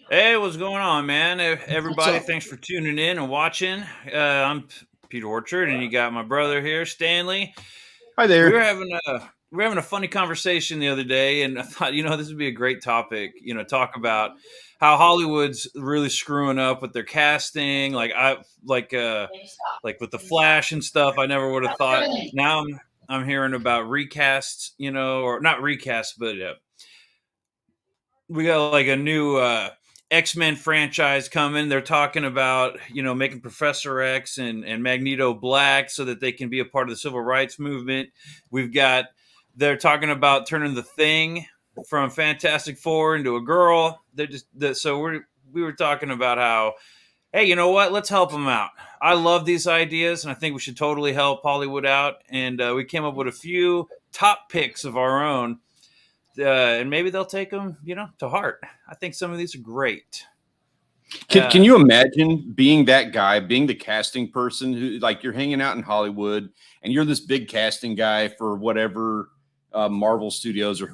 Hey, what's going on, man? What's Everybody, up? thanks for tuning in and watching. I'm Peter Orchard, and you got my brother here, Stanley. Hi We were there. having a we were having a funny conversation the other day, and I thought, this would be a great topic. Talk about how Hollywood's really screwing up with their casting. Like with the Flash and stuff. I never would have thought. Now I'm hearing about recasts, or not recasts, but we got like a new X-Men franchise coming. They're talking about, making Professor X and Magneto black so that they can be a part of the civil rights movement. We've got they're talking about turning the Thing from Fantastic Four into a girl. So we were talking about how, hey, you know what? Let's help them out. I love these ideas, and I think we should totally help Hollywood out. And we came up with a few top picks of our own, and maybe they'll take them, to heart. I think some of these are great. Can Uh, you imagine being that guy, being the casting person who, like, you're hanging out in Hollywood and you're this big casting guy for whatever Marvel Studios or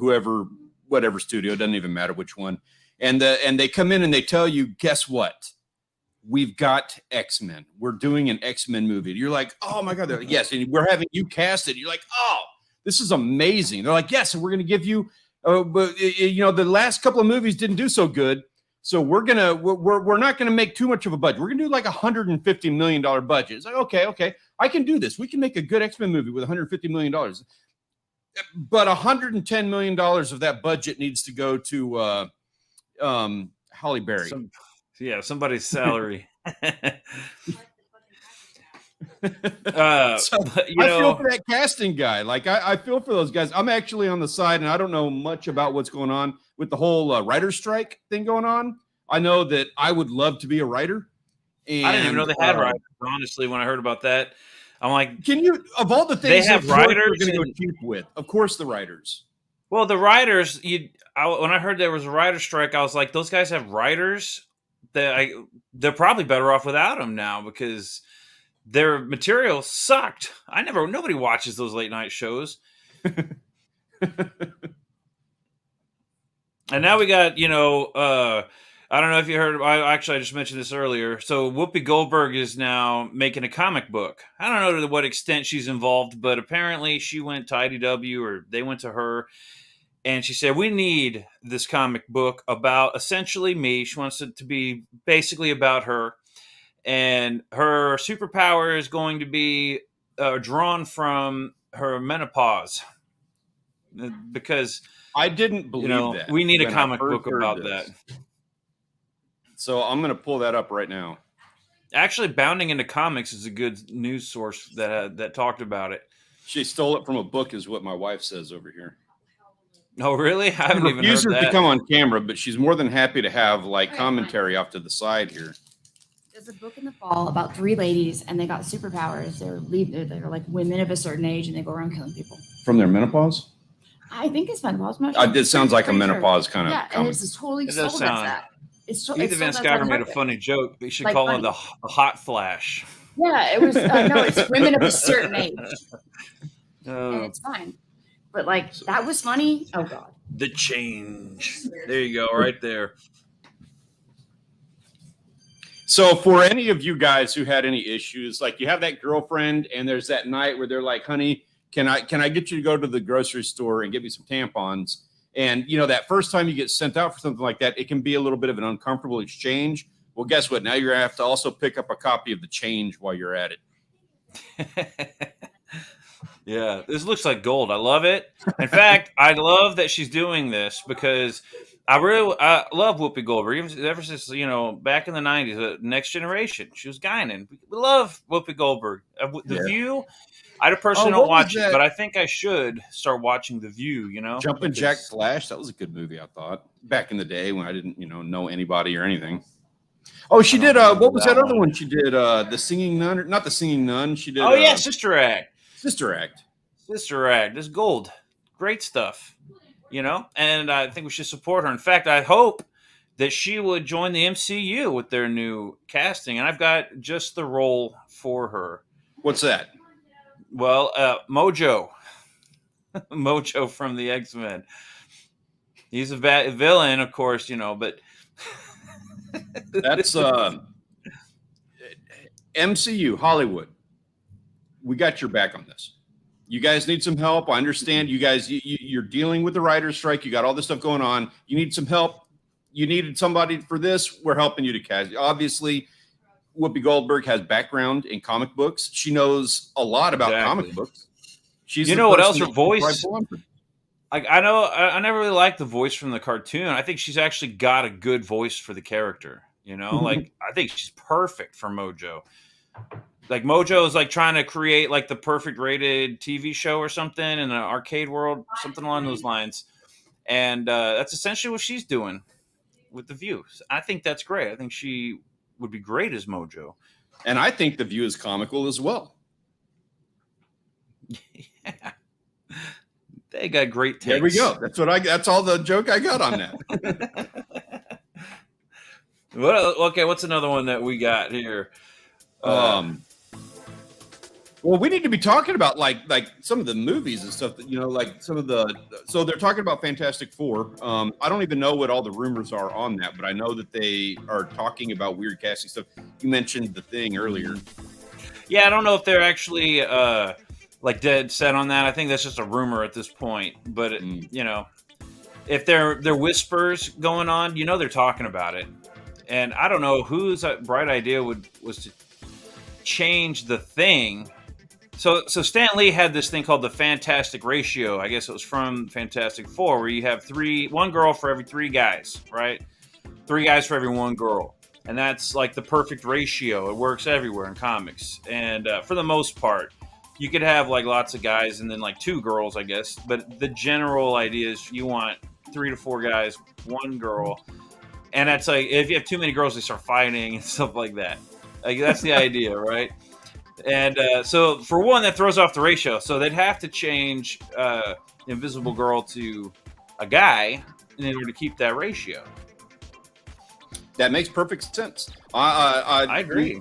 whatever studio, doesn't even matter which one, and they come in and they tell you, guess what? We've got X-Men. We're doing an X-Men movie. You're like, oh my god, they're like, yes, and we're having you casted. You're like, oh, this is amazing. They're like, yes, and we're going to give you, but the last couple of movies didn't do so good. So we're not gonna make too much of a budget. We're gonna do like $150 million budget. It's like, okay, I can do this. We can make a good X-Men movie with $150 million, but $110 million of that budget needs to go to Halle Berry. some, yeah, somebody's salary. So But I feel for that casting guy. Like I feel for those guys. I'm actually on the side, and I don't know much about what's going on with the whole writer's strike thing going on. I know that I would love to be a writer, I didn't even know and they had writers. Honestly, when I heard about that, I'm like, can you, of all the they things, have of course we're writers, going to go and cheap with, of course, the writers. well, the writers. When I heard there was a writer's strike, I was like, those guys have writers. They're probably better off without them now because their material sucked. Nobody watches those late night shows. And now we got, I don't know if you heard. I just mentioned this earlier. So Whoopi Goldberg is now making a comic book. I don't know to what extent she's involved, but apparently she went to IDW, or they went to her, and she said, we need this comic book about essentially me. She wants it to be basically about her, and her superpower is going to be drawn from her menopause, because I didn't believe that we need a when I comic first book heard about that. this. So I'm going to pull that up right now. Actually, Bounding into Comics is a good news source that talked about it. She stole it from a book, is what my wife says over here. Oh, really? I She haven't even heard refuses to that. come on camera, but she's more than happy to have like commentary off to the side here. There's a book in the fall about three ladies, and they got superpowers. They're like women of a certain age, and they go around killing people. From their menopause? I think it's menopause. It sounds like a menopause kind of Yeah, and comic. it's totally It does sold as sound. that. It's Ethan Van sold as that Sciver made a book. funny joke. We should Like call it funny. the Hot Flash. Yeah, it was no, it's women of a certain age, and Uh, it's fine. But like that was funny. Oh god. the change. There you go, right there. So for any of you guys who had any issues, like you have that girlfriend and there's that night where they're like, honey, can I get you to go to the grocery store and get me some tampons? And that first time you get sent out for something like that, it can be a little bit of an uncomfortable exchange. Well, guess what? Now you're gonna have to also pick up a copy of The Change while you're at it. Yeah, this looks like gold. I love it. In fact, I love that she's doing this because I love Whoopi Goldberg. Ever since back in the '90s, Next Generation, she was Guinan. We love Whoopi Goldberg. The Yeah. View. I personally Oh, don't what was watch it, that? but I think I should start watching The View. Jumpin' Jack Because Flash. That was a good movie, I thought, back in the day when I didn't, know anybody or anything. Oh, she I don't did. remember What was that that other one. one? She did the Singing Nun, or not the Singing Nun. She did Oh yeah, Sister Act. Sister Act. Sister Act. This gold. Great stuff. And I think we should support her. In fact, I hope that she would join the MCU with their new casting, and I've got just the role for her. What's that? Well, Mojo, Mojo from the X-Men. He's a villain, of course, but That's MCU Hollywood. We got your back on this. You guys need some help. I understand you guys. You're dealing with the writer's strike. You got all this stuff going on. You need some help. You needed somebody for this. We're helping you to cast. Obviously, Whoopi Goldberg has background in comic books. She knows a lot about comic books. She's you know what else? Her voice. Like I know, I never really liked the voice from the cartoon. I think she's actually got a good voice for the character. You know, like I think she's perfect for Mojo. Like Mojo is like trying to create like the perfect rated TV show or something in an arcade world, something along those lines. And that's essentially what she's doing with The View. I think that's great. I think she would be great as Mojo. And I think The View is comical as well. Yeah. They got great takes. There we go. That's all the joke I got on that. Okay, what's another one that we got here? Well, we need to be talking about like some of the movies and stuff that, you know, like some of the, so they're talking about Fantastic Four. I don't even know what all the rumors are on that, but I know that they are talking about weird casting stuff. You mentioned The Thing earlier. Yeah, I don't know if they're actually like dead set on that. I think that's just a rumor at this point. But you know, if they're whispers going on, you know, they're talking about it. And I don't know whose bright idea was to change The Thing. So Stan Lee had this thing called the Fantastic Ratio. I guess it was from Fantastic Four, where you have one girl for every 3 guys, right? 3 guys for every 1 girl. And that's like the perfect ratio. It works everywhere in comics. And for the most part, you could have like lots of guys and then like 2 girls, I guess. But the general idea is you want 3 to 4 guys, 1 girl. And that's like, if you have too many girls, they start fighting and stuff like that. Like that's the idea, right? And so for one, that throws off the ratio. So they'd have to change Invisible Girl to a guy in order to keep that ratio. That makes perfect sense. I agree.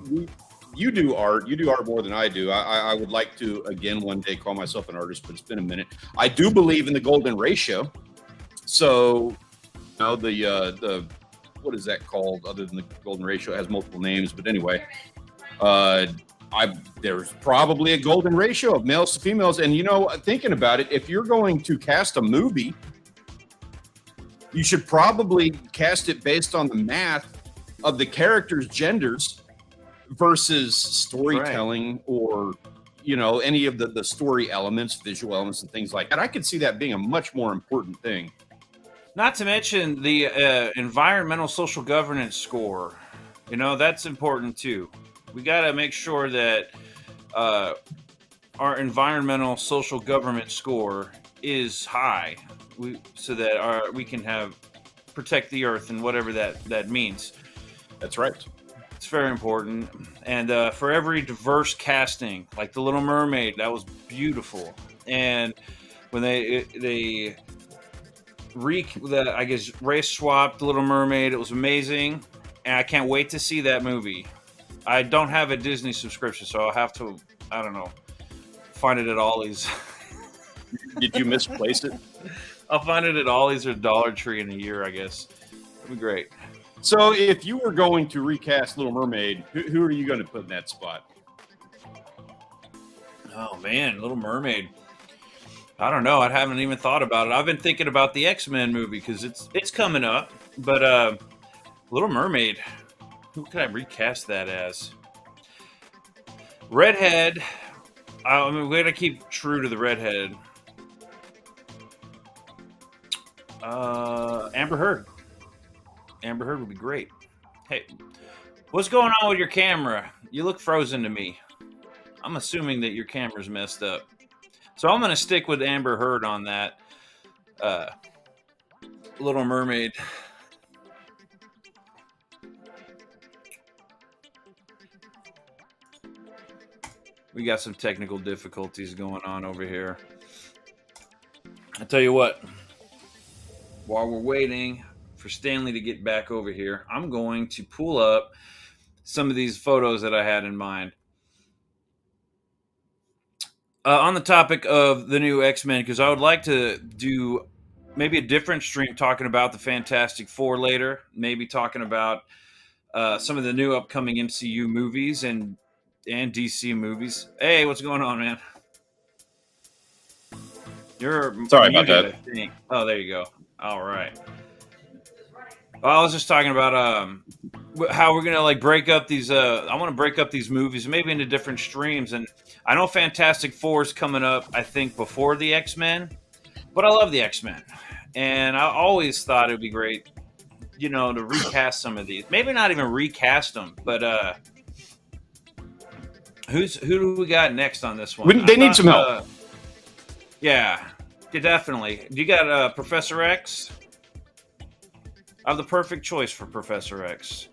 You do art. You do art more than I do. I would like to, again, one day call myself an artist, but it's been a minute. I do believe in the golden ratio. So, you know, the what is that called other than the golden ratio? It has multiple names, but anyway, there's probably a golden ratio of males to females. And, you know, thinking about it, if you're going to cast a movie, you should probably cast it based on the math of the characters' genders versus storytelling, right, or, you know, any of the story elements, visual elements and things like that. I could see that being a much more important thing. Not to mention the environmental social governance score. You know, that's important too. We got to make sure that our environmental social government score is high, so that we can protect the earth and whatever that means. That's right. It's very important. And for every diverse casting, like The Little Mermaid, that was beautiful. And when they I guess race swapped The Little Mermaid, it was amazing. And I can't wait to see that movie. I don't have a Disney subscription, so I'll have to, I don't know, find it at Ollie's. Did you misplace it? I'll find it at Ollie's or Dollar Tree in a year, I guess. That'd be great. So if you were going to recast Little Mermaid, who are you going to put in that spot? Oh, man, Little Mermaid. I don't know. I haven't even thought about it. I've been thinking about the X-Men movie because it's coming up. But Little Mermaid, who can I recast that as? Redhead. I mean, we're going to keep true to the redhead. Amber Heard. Amber Heard would be great. Hey, what's going on with your camera? You look frozen to me. I'm assuming that your camera's messed up. So I'm going to stick with Amber Heard on that Little Mermaid. We got some technical difficulties going on over here. I tell you what, while we're waiting for Stanley to get back over here, I'm going to pull up some of these photos that I had in mind. On the topic of the new X-Men, because I would like to do maybe a different stream talking about the Fantastic Four later, maybe talking about some of the new upcoming MCU movies and DC movies. Hey, what's going on, man? You're Sorry about muted, that. I think. Oh, there you go. All right. Well, I was just talking about how we're gonna like break up these. I want to break up these movies maybe into different streams, and I know Fantastic Four is coming up. I think before the X-Men, but I love the X-Men, and I always thought it would be great, you know, to recast some of these. Maybe not even recast them, but who do we got next on this one? They need some help. Yeah, definitely. You got Professor X. I have the perfect choice for Professor X.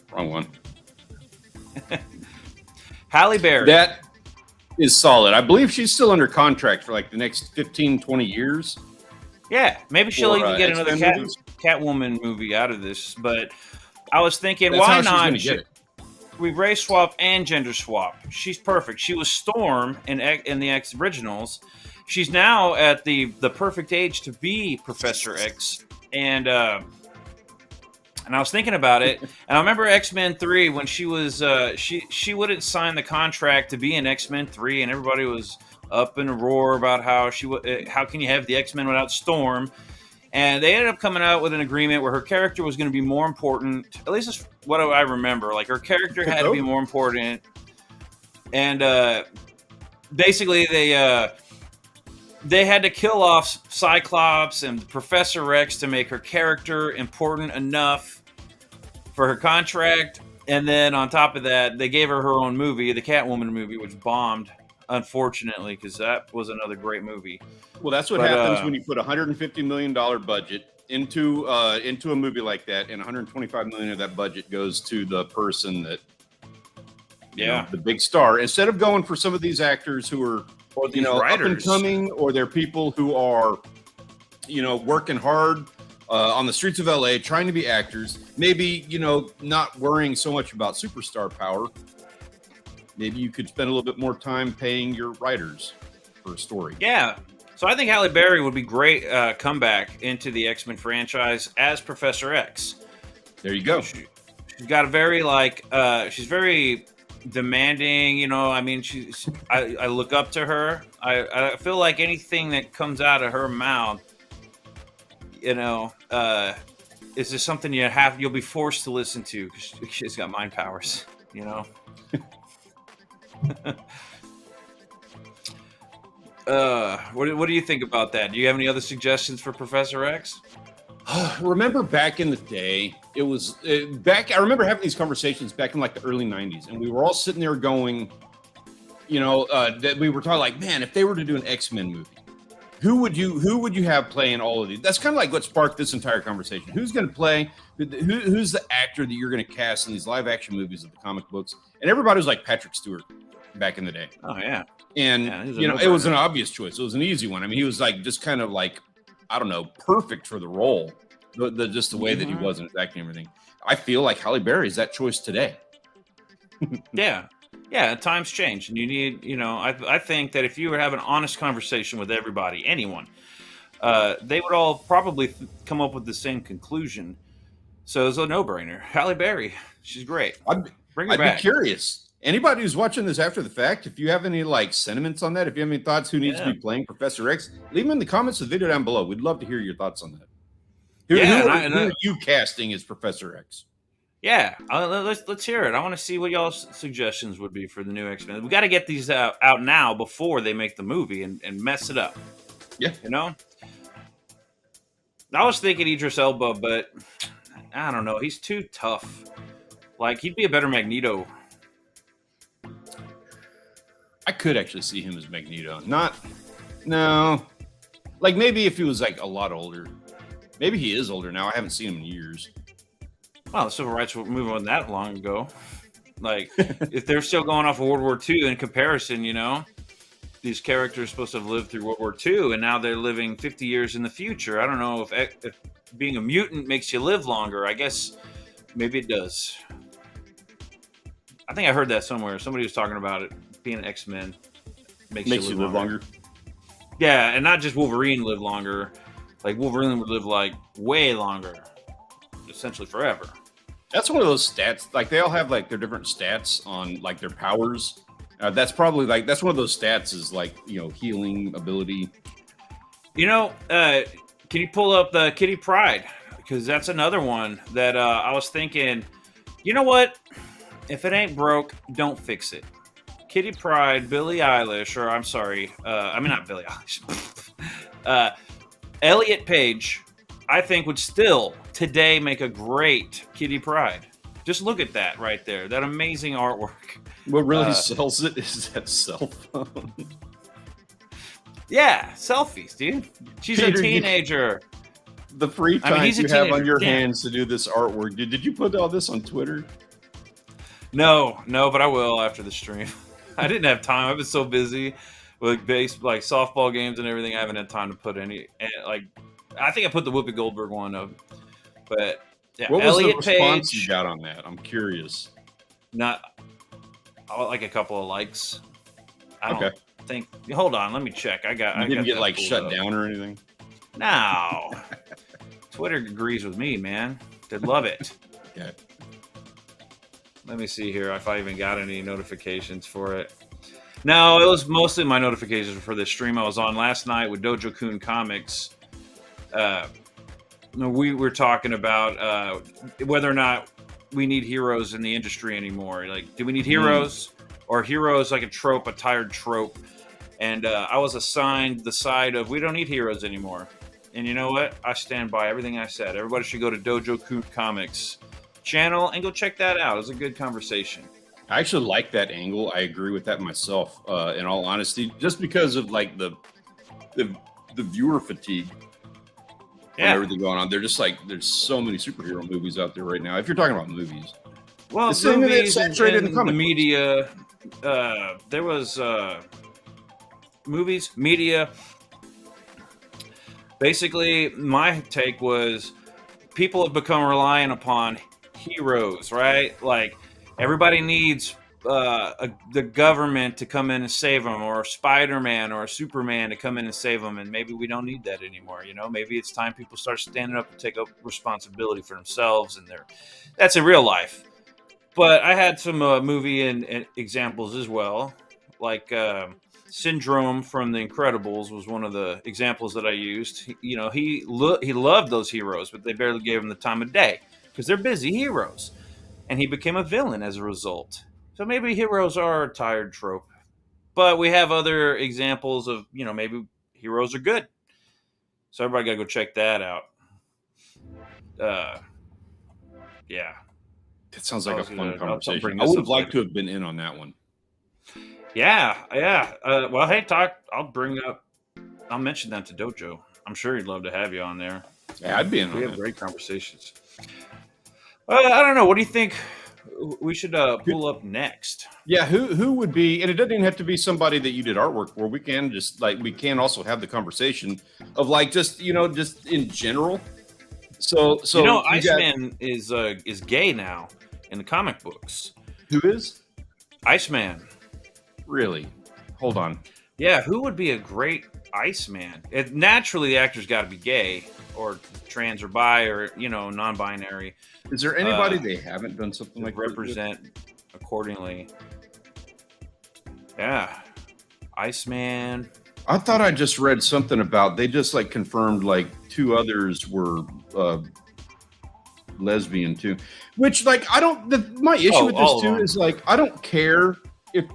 Wrong one. Halle Berry. That is solid. I believe she's still under contract for like the next 15, 20 years. Yeah, maybe she'll Or, even get another X-Men movies? Catwoman movie out of this. But I was thinking, That's why how she's gonna not? get it. We race swap and gender swap. She's perfect. She was Storm in the X originals. She's now at the perfect age to be Professor X, and I was thinking about it, and I remember X-Men 3 when she was she wouldn't sign the contract to be in X-Men 3, and everybody was up in a roar about how how can you have the X-Men without Storm, and they ended up coming out with an agreement where her character was going to be more important. At least that's what I remember. Like her character had to be more important, and basically they had to kill off Cyclops and Professor X to make her character important enough for her contract. And then on top of that, they gave her her own movie, the Catwoman movie, which bombed, unfortunately, because that was another great movie. Well, that's what happens when you put $150 million budget into a movie like that, and $125 million of that budget goes to the person that, you know, the big star. Instead of going for some of these actors who are, you know, up and coming, or they're people who are, you know, working hard on the streets of LA, trying to be actors, maybe, you know, not worrying so much about superstar power. Maybe you could spend a little bit more time paying your writers for a story. Yeah. So I think Halle Berry would be great comeback into the X-Men franchise as Professor X. There you go. She's got a very she's very demanding, you know. I mean, I look up to her. I feel like anything that comes out of her mouth, you know, is just something you'll be forced to listen to because she's got mind powers, you know. What do you think about that? Do you have any other suggestions for Professor X? Remember back in the day, it was I remember having these conversations back in like the early 90s, and we were all sitting there going, you know, that we were talking like, man, if they were to do an X-Men movie, who would you have playing all of these? That's kind of like what sparked this entire conversation. Who's going to play? Who's the actor that you're going to cast in these live action movies of the comic books? And everybody was like Patrick Stewart back in the day. Oh yeah. And you know, it was an obvious choice. It was an easy one. I mean, he was like just kind of like, I don't know, perfect for the role. Just the way that he was in his acting and everything. I feel like Halle Berry is that choice today. Yeah. Times change, and you need, you know, I think that if you were having an honest conversation with everybody, anyone, they would all probably come up with the same conclusion. So it's a no-brainer. Halle Berry, she's great. Bring her back. I'd be curious. Anybody who's watching this after the fact, if you have any like sentiments on that, if you have any thoughts, who needs to be playing Professor X, leave them in the comments of the video down below. We'd love to hear your thoughts on that. Who are you casting as Professor X? Yeah, let's hear it. I want to see what y'all's suggestions would be for the new X-Men. We got to get these out now before they make the movie and mess it up. Yeah, you know. I was thinking Idris Elba, but I don't know. He's too tough. Like he'd be a better Magneto. I could actually see him as Magneto. No. Like maybe if he was like a lot older. Maybe he is older now. I haven't seen him in years. Well, the civil rights movement wasn't that long ago. Like, if they're still going off of World War II in comparison, you know, these characters are supposed to have lived through World War II, and now they're living 50 years in the future. I don't know if being a mutant makes you live longer. I guess maybe it does. I think I heard that somewhere. Somebody was talking about it. Being an X-Men makes you live longer. Yeah, and not just Wolverine live longer. Like Wolverine would live like way longer, essentially forever. That's one of those stats. Like they all have like their different stats on like their powers. That's probably like that's one of those stats is like healing ability. Can you pull up the Kitty Pryde? Because that's another one that I was thinking. You know what? If it ain't broke, don't fix it. Kitty Pryde, Billie Eilish, or I'm sorry, I mean not Billie Eilish. Elliot Page, I think would still today make a great Kitty Pryde. Just look at that right there. That amazing artwork. What really sells it is that cell phone. Yeah, selfies, dude. She's Peter, a teenager. The free time he's a you have on teenager, your damn. hands to do this artwork. Did you put all this on Twitter? No, but I will after the stream. I didn't have time. I've been so busy with like softball games and everything. I haven't had time to put any. I think I put the Whoopi Goldberg one up, but yeah. What was Elliot the response Page, you got on that? I'm curious. Not like a couple of likes. I don't Okay. think. Hold on, let me check. I You didn't get like shut down or anything? No. Twitter agrees with me, man. They love it. Okay. Let me see here if I even got any notifications for it. No, it was mostly my notifications for the stream I was on last night with Dojo Kun Comics. We were talking about whether or not we need heroes in the industry anymore. Like, do we need heroes? Or heroes like a trope, a tired trope? And I was assigned the side of we don't need heroes anymore. And you know what? I stand by everything I said. Everybody should go to Dojo Kun Comics channel and go check that out. It was a good conversation. I actually like that angle. I agree with that myself, in all honesty, just because of like the viewer fatigue and everything going on. They're just like there's so many superhero movies out there right now. If you're talking about movies, well, it's movies movies saturated and in the comic media. There was movies, media. Basically, my take was people have become reliant upon heroes, right? Like everybody needs the government to come in and save them, or Spider-Man or Superman to come in and save them, and maybe we don't need that anymore. Maybe it's time people start standing up and take up responsibility for themselves and that's in real life. But I had some movie and examples as well, like Syndrome from The Incredibles was one of the examples that I used. He loved those heroes, but they barely gave him the time of day because they're busy heroes. And he became a villain as a result. So maybe heroes are a tired trope. But we have other examples of, maybe heroes are good. So everybody got to go check that out. Yeah. It sounds like a fun I'll conversation. bring I this would up have liked later. to have been in on that one. Yeah. Well, hey, I'll mention that to Dojo. I'm sure he'd love to have you on there. Yeah, I'd be in on We have that. great conversations. I don't know. What do you think we should pull up next? Yeah, who would be? And it doesn't even have to be somebody that you did artwork for. We can also have the conversation of like just in general. So Iceman is gay now in the comic books. Who is? Iceman. Really? Hold on. Yeah, who would be a great Iceman? Naturally, the actor's got to be gay or trans or bi or non-binary. Is there anybody they haven't done something like represent accordingly? Yeah, Iceman. I thought I just read something about they just like confirmed like two others were lesbian too, which like I don't. My issue with this too is like I don't care if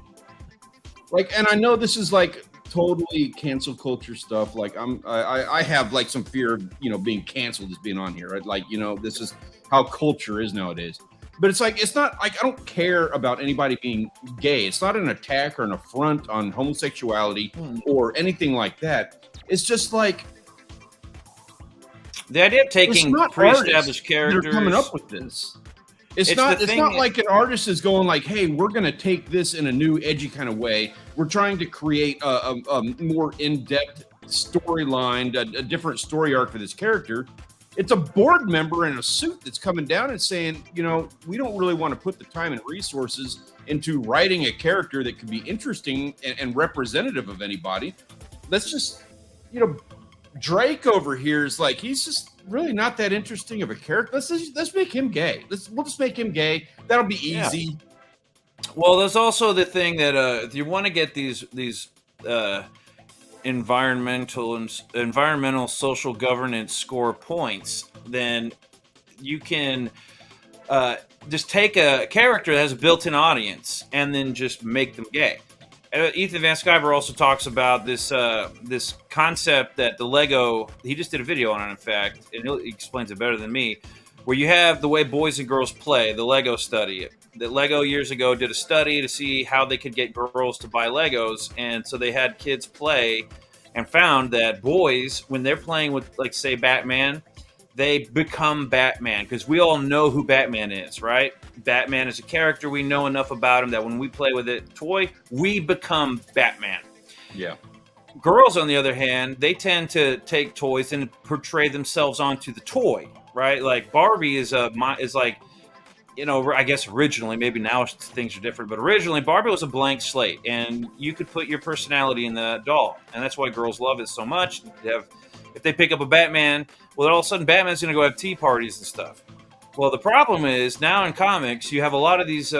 like, and I know this is like totally cancel culture stuff. Like I have like some fear of being canceled as being on here, right? Like this is how culture is nowadays. But it's like it's not like I don't care about anybody being gay. It's not an attack or an affront on homosexuality or anything like that. It's just like the idea of taking pre-established characters. They're coming up with this. It's not like an artist is going like, hey, we're going to take this in a new edgy kind of way. We're trying to create a more in-depth storyline, a different story arc for this character. It's a board member in a suit that's coming down and saying, we don't really want to put the time and resources into writing a character that could be interesting and representative of anybody. Let's just, Drake over here is like, he's just really not that interesting of a character. Let's make him gay. We'll just make him gay. That'll be easy. Well, there's also the thing that if you want to get these environmental social governance score points, then you can just take a character that has a built-in audience and then just make them gay. Ethan Van Sciver also talks about this this concept that the Lego. He just did a video on it, in fact, and he explains it better than me. Where you have the way boys and girls play, the Lego study. That Lego years ago did a study to see how they could get girls to buy Legos, and so they had kids play, and found that boys, when they're playing with, like, say, Batman, they become Batman because we all know who Batman is, right? Batman is a character. We know enough about him that when we play with a toy, we become Batman. Yeah. Girls, on the other hand, they tend to take toys and portray themselves onto the toy, right? Like Barbie is like, you know, I guess originally, maybe now things are different, but originally Barbie was a blank slate, and you could put your personality in the doll, and that's why girls love it so much. If they pick up a Batman, well, all of a sudden Batman's going to go have tea parties and stuff. Well, the problem is now in comics, you have a lot of these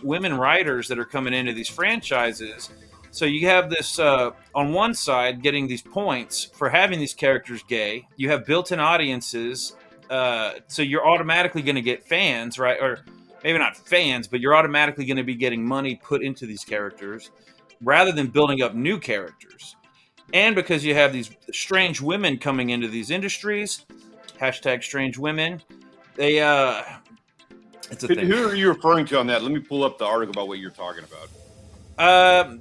women writers that are coming into these franchises. So you have this, on one side, getting these points for having these characters gay. You have built-in audiences, so you're automatically going to get fans, right? Or maybe not fans, but you're automatically going to be getting money put into these characters rather than building up new characters. And because you have these strange women coming into these industries, hashtag strange women, they, it's a thing. Who are you referring to on that? Let me pull up the article about what you're talking about.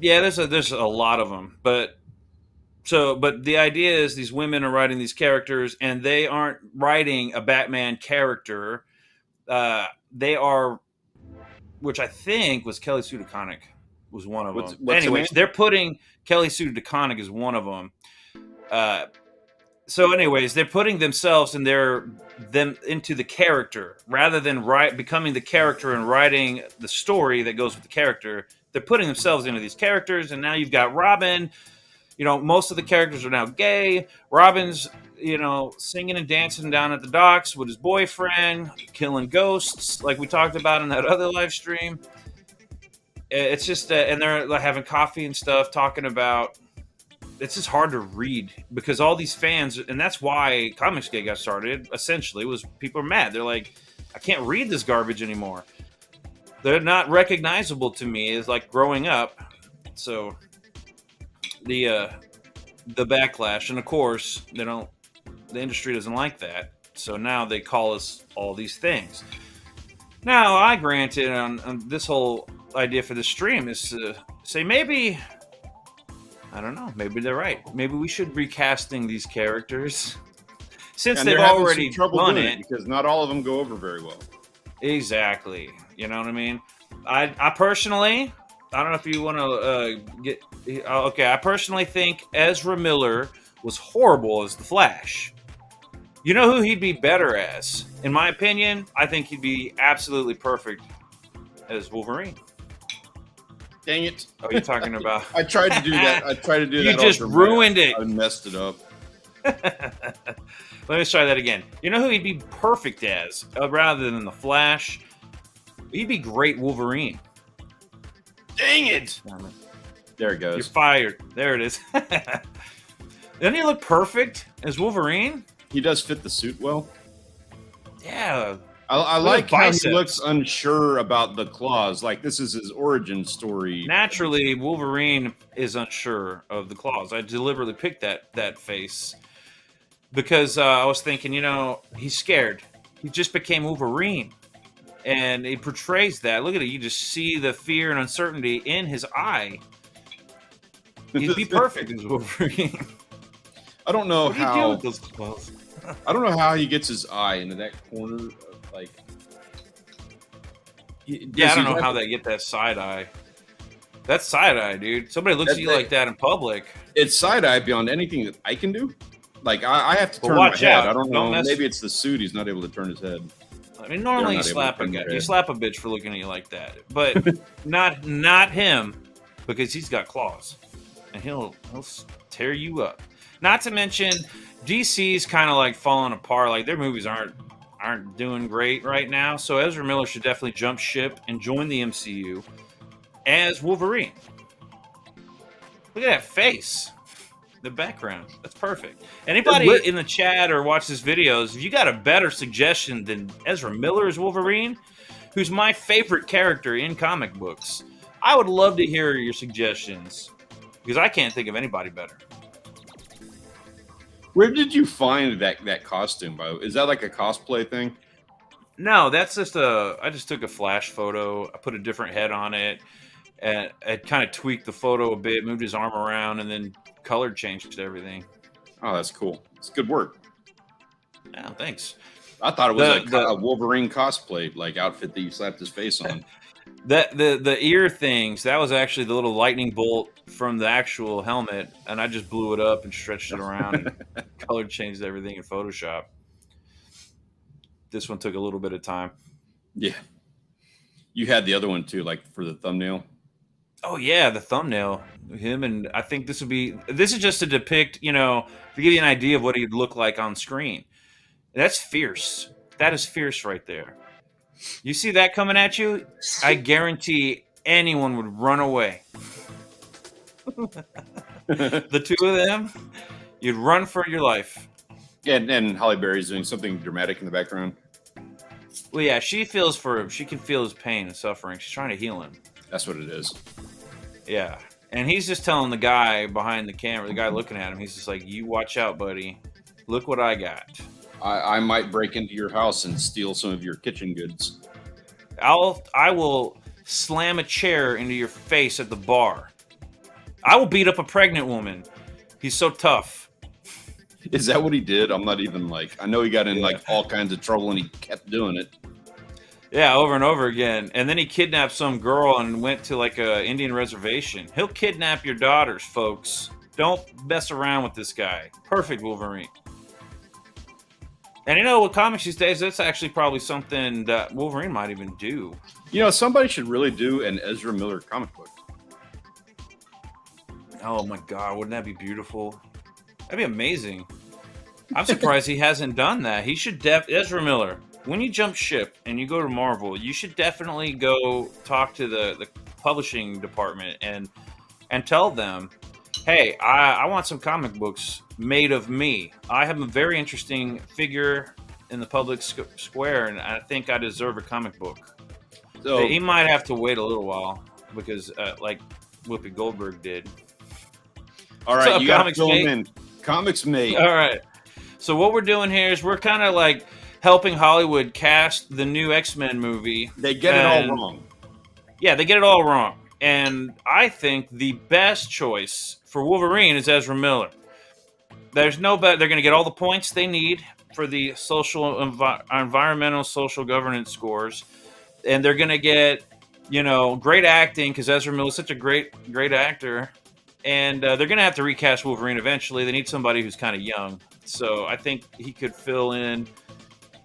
Yeah, there's a lot of them, but the idea is these women are writing these characters, and they aren't writing a Batman character. They are, which I think was Kelly Sue DeConnick was one of them. Anyways, they're putting Kelly Sue DeConnick as one of them. So anyways, they're putting themselves and them into the character rather than becoming the character and writing the story that goes with the character. They're putting themselves into these characters, and now you've got Robin. You know, most of the characters are now gay. Robin's, you know, singing and dancing down at the docks with his boyfriend, killing ghosts, like we talked about in that other live stream. It's just, and they're like having coffee and stuff, talking about. It's just hard to read because all these fans, and that's why Comicsgate got started. Essentially, was people are mad. They're like, I can't read this garbage anymore. They're not recognizable to me as like growing up. So the backlash, and of course the industry doesn't like that. So now they call us all these things. Now I granted on this whole idea for the stream is to say maybe. I don't know. Maybe they're right. Maybe we should recasting these characters since they've already done it, because not all of them go over very well. Exactly. You know what I mean? I personally, I don't know if you want to get. Okay, I personally think Ezra Miller was horrible as the Flash. You know who he'd be better as? In my opinion, I think he'd be absolutely perfect as Wolverine. Dang it. Oh, you're talking about... I tried to do that. You just ruined it. I messed it up. Let me try that again. You know who he'd be perfect as, rather than the Flash? He'd be great Wolverine. Dang it. There it goes. You're fired. There it is. Doesn't he look perfect as Wolverine? He does fit the suit well. Yeah. I like how he looks unsure about the claws. Like this is his origin story. Naturally, Wolverine is unsure of the claws. I deliberately picked that face because I was thinking, you know, he's scared. He just became Wolverine, and he portrays that. Look at it. You just see the fear and uncertainty in his eye. He'd be perfect as Wolverine. I don't know what do you do with those claws? I don't know how he gets his eye into that corner. Like, yeah, I don't know how they get that side eye. That's side eye, dude. Somebody looks at you like that in public. It's side eye beyond anything that I can do. Like I have to turn my head. Out. I don't know. Maybe it's the suit. He's not able to turn his head. I mean, normally you slap a guy. You slap a bitch for looking at you like that, but not him because he's got claws, and he'll tear you up. Not to mention, DC's kind of like falling apart. Like their movies aren't doing great right now. So Ezra Miller should definitely jump ship and join the MCU as Wolverine. Look at that face. The background. That's perfect. Anybody in the chat or watch this videos, if you got a better suggestion than Ezra Miller as Wolverine, who's my favorite character in comic books, I would love to hear your suggestions because I can't think of anybody better. Where did you find that costume, Bo? Is that like a cosplay thing? No, that's just I just took a flash photo. I put a different head on it, and I kind of tweaked the photo a bit, moved his arm around, and then color changed everything. Oh, that's cool. It's good work. Yeah, thanks. I thought it was a Wolverine cosplay like outfit that you slapped his face on. The ear things, that was actually the little lightning bolt from the actual helmet, and I just blew it up and stretched it around and color changed everything in Photoshop. This one took a little bit of time. Yeah. You had the other one too, like for the thumbnail. Oh yeah, the thumbnail. Him, and I think this is just to depict, to give you an idea of what he'd look like on screen. That's fierce. That is fierce right there. You see that coming at you? I guarantee anyone would run away. The two of them, you'd run for your life. And Halle Berry's doing something dramatic in the background. Well, yeah, she feels for him. She can feel his pain and suffering. She's trying to heal him. That's what it is. Yeah. And he's just telling the guy behind the camera, the guy looking at him, he's just like, you watch out, buddy. Look what I got. I might break into your house and steal some of your kitchen goods. I will slam a chair into your face at the bar. I will beat up a pregnant woman. He's so tough. Is that what he did? I'm not even I know he got in all kinds of trouble and he kept doing it. Yeah, over and over again. And then he kidnapped some girl and went to a Indian reservation. He'll kidnap your daughters, folks. Don't mess around with this guy. Perfect Wolverine. And with comics these days, that's actually probably something that Wolverine might even do. Somebody should really do an Ezra Miller comic book. Oh my God, wouldn't that be beautiful? That'd be amazing. I'm surprised he hasn't done that. He should Ezra Miller, when you jump ship and you go to Marvel, you should definitely go talk to the publishing department and tell them, hey, I want some comic books made of me. I have a very interesting figure in the public square, and I think I deserve a comic book. So he might have to wait a little while because, like Whoopi Goldberg did. All right, you got to fill them in. Comics made. All right. So what we're doing here is we're kind of helping Hollywood cast the new X-Men movie. They get it all wrong. Yeah, they get it all wrong. And I think the best choice for Wolverine is Ezra Miller. There's no better. They're going to get all the points they need for the social, environmental, social governance scores, and they're going to get, great acting because Ezra Miller is such a great actor. And they're going to have to recast Wolverine eventually. They need somebody who's kind of young. So I think he could fill in,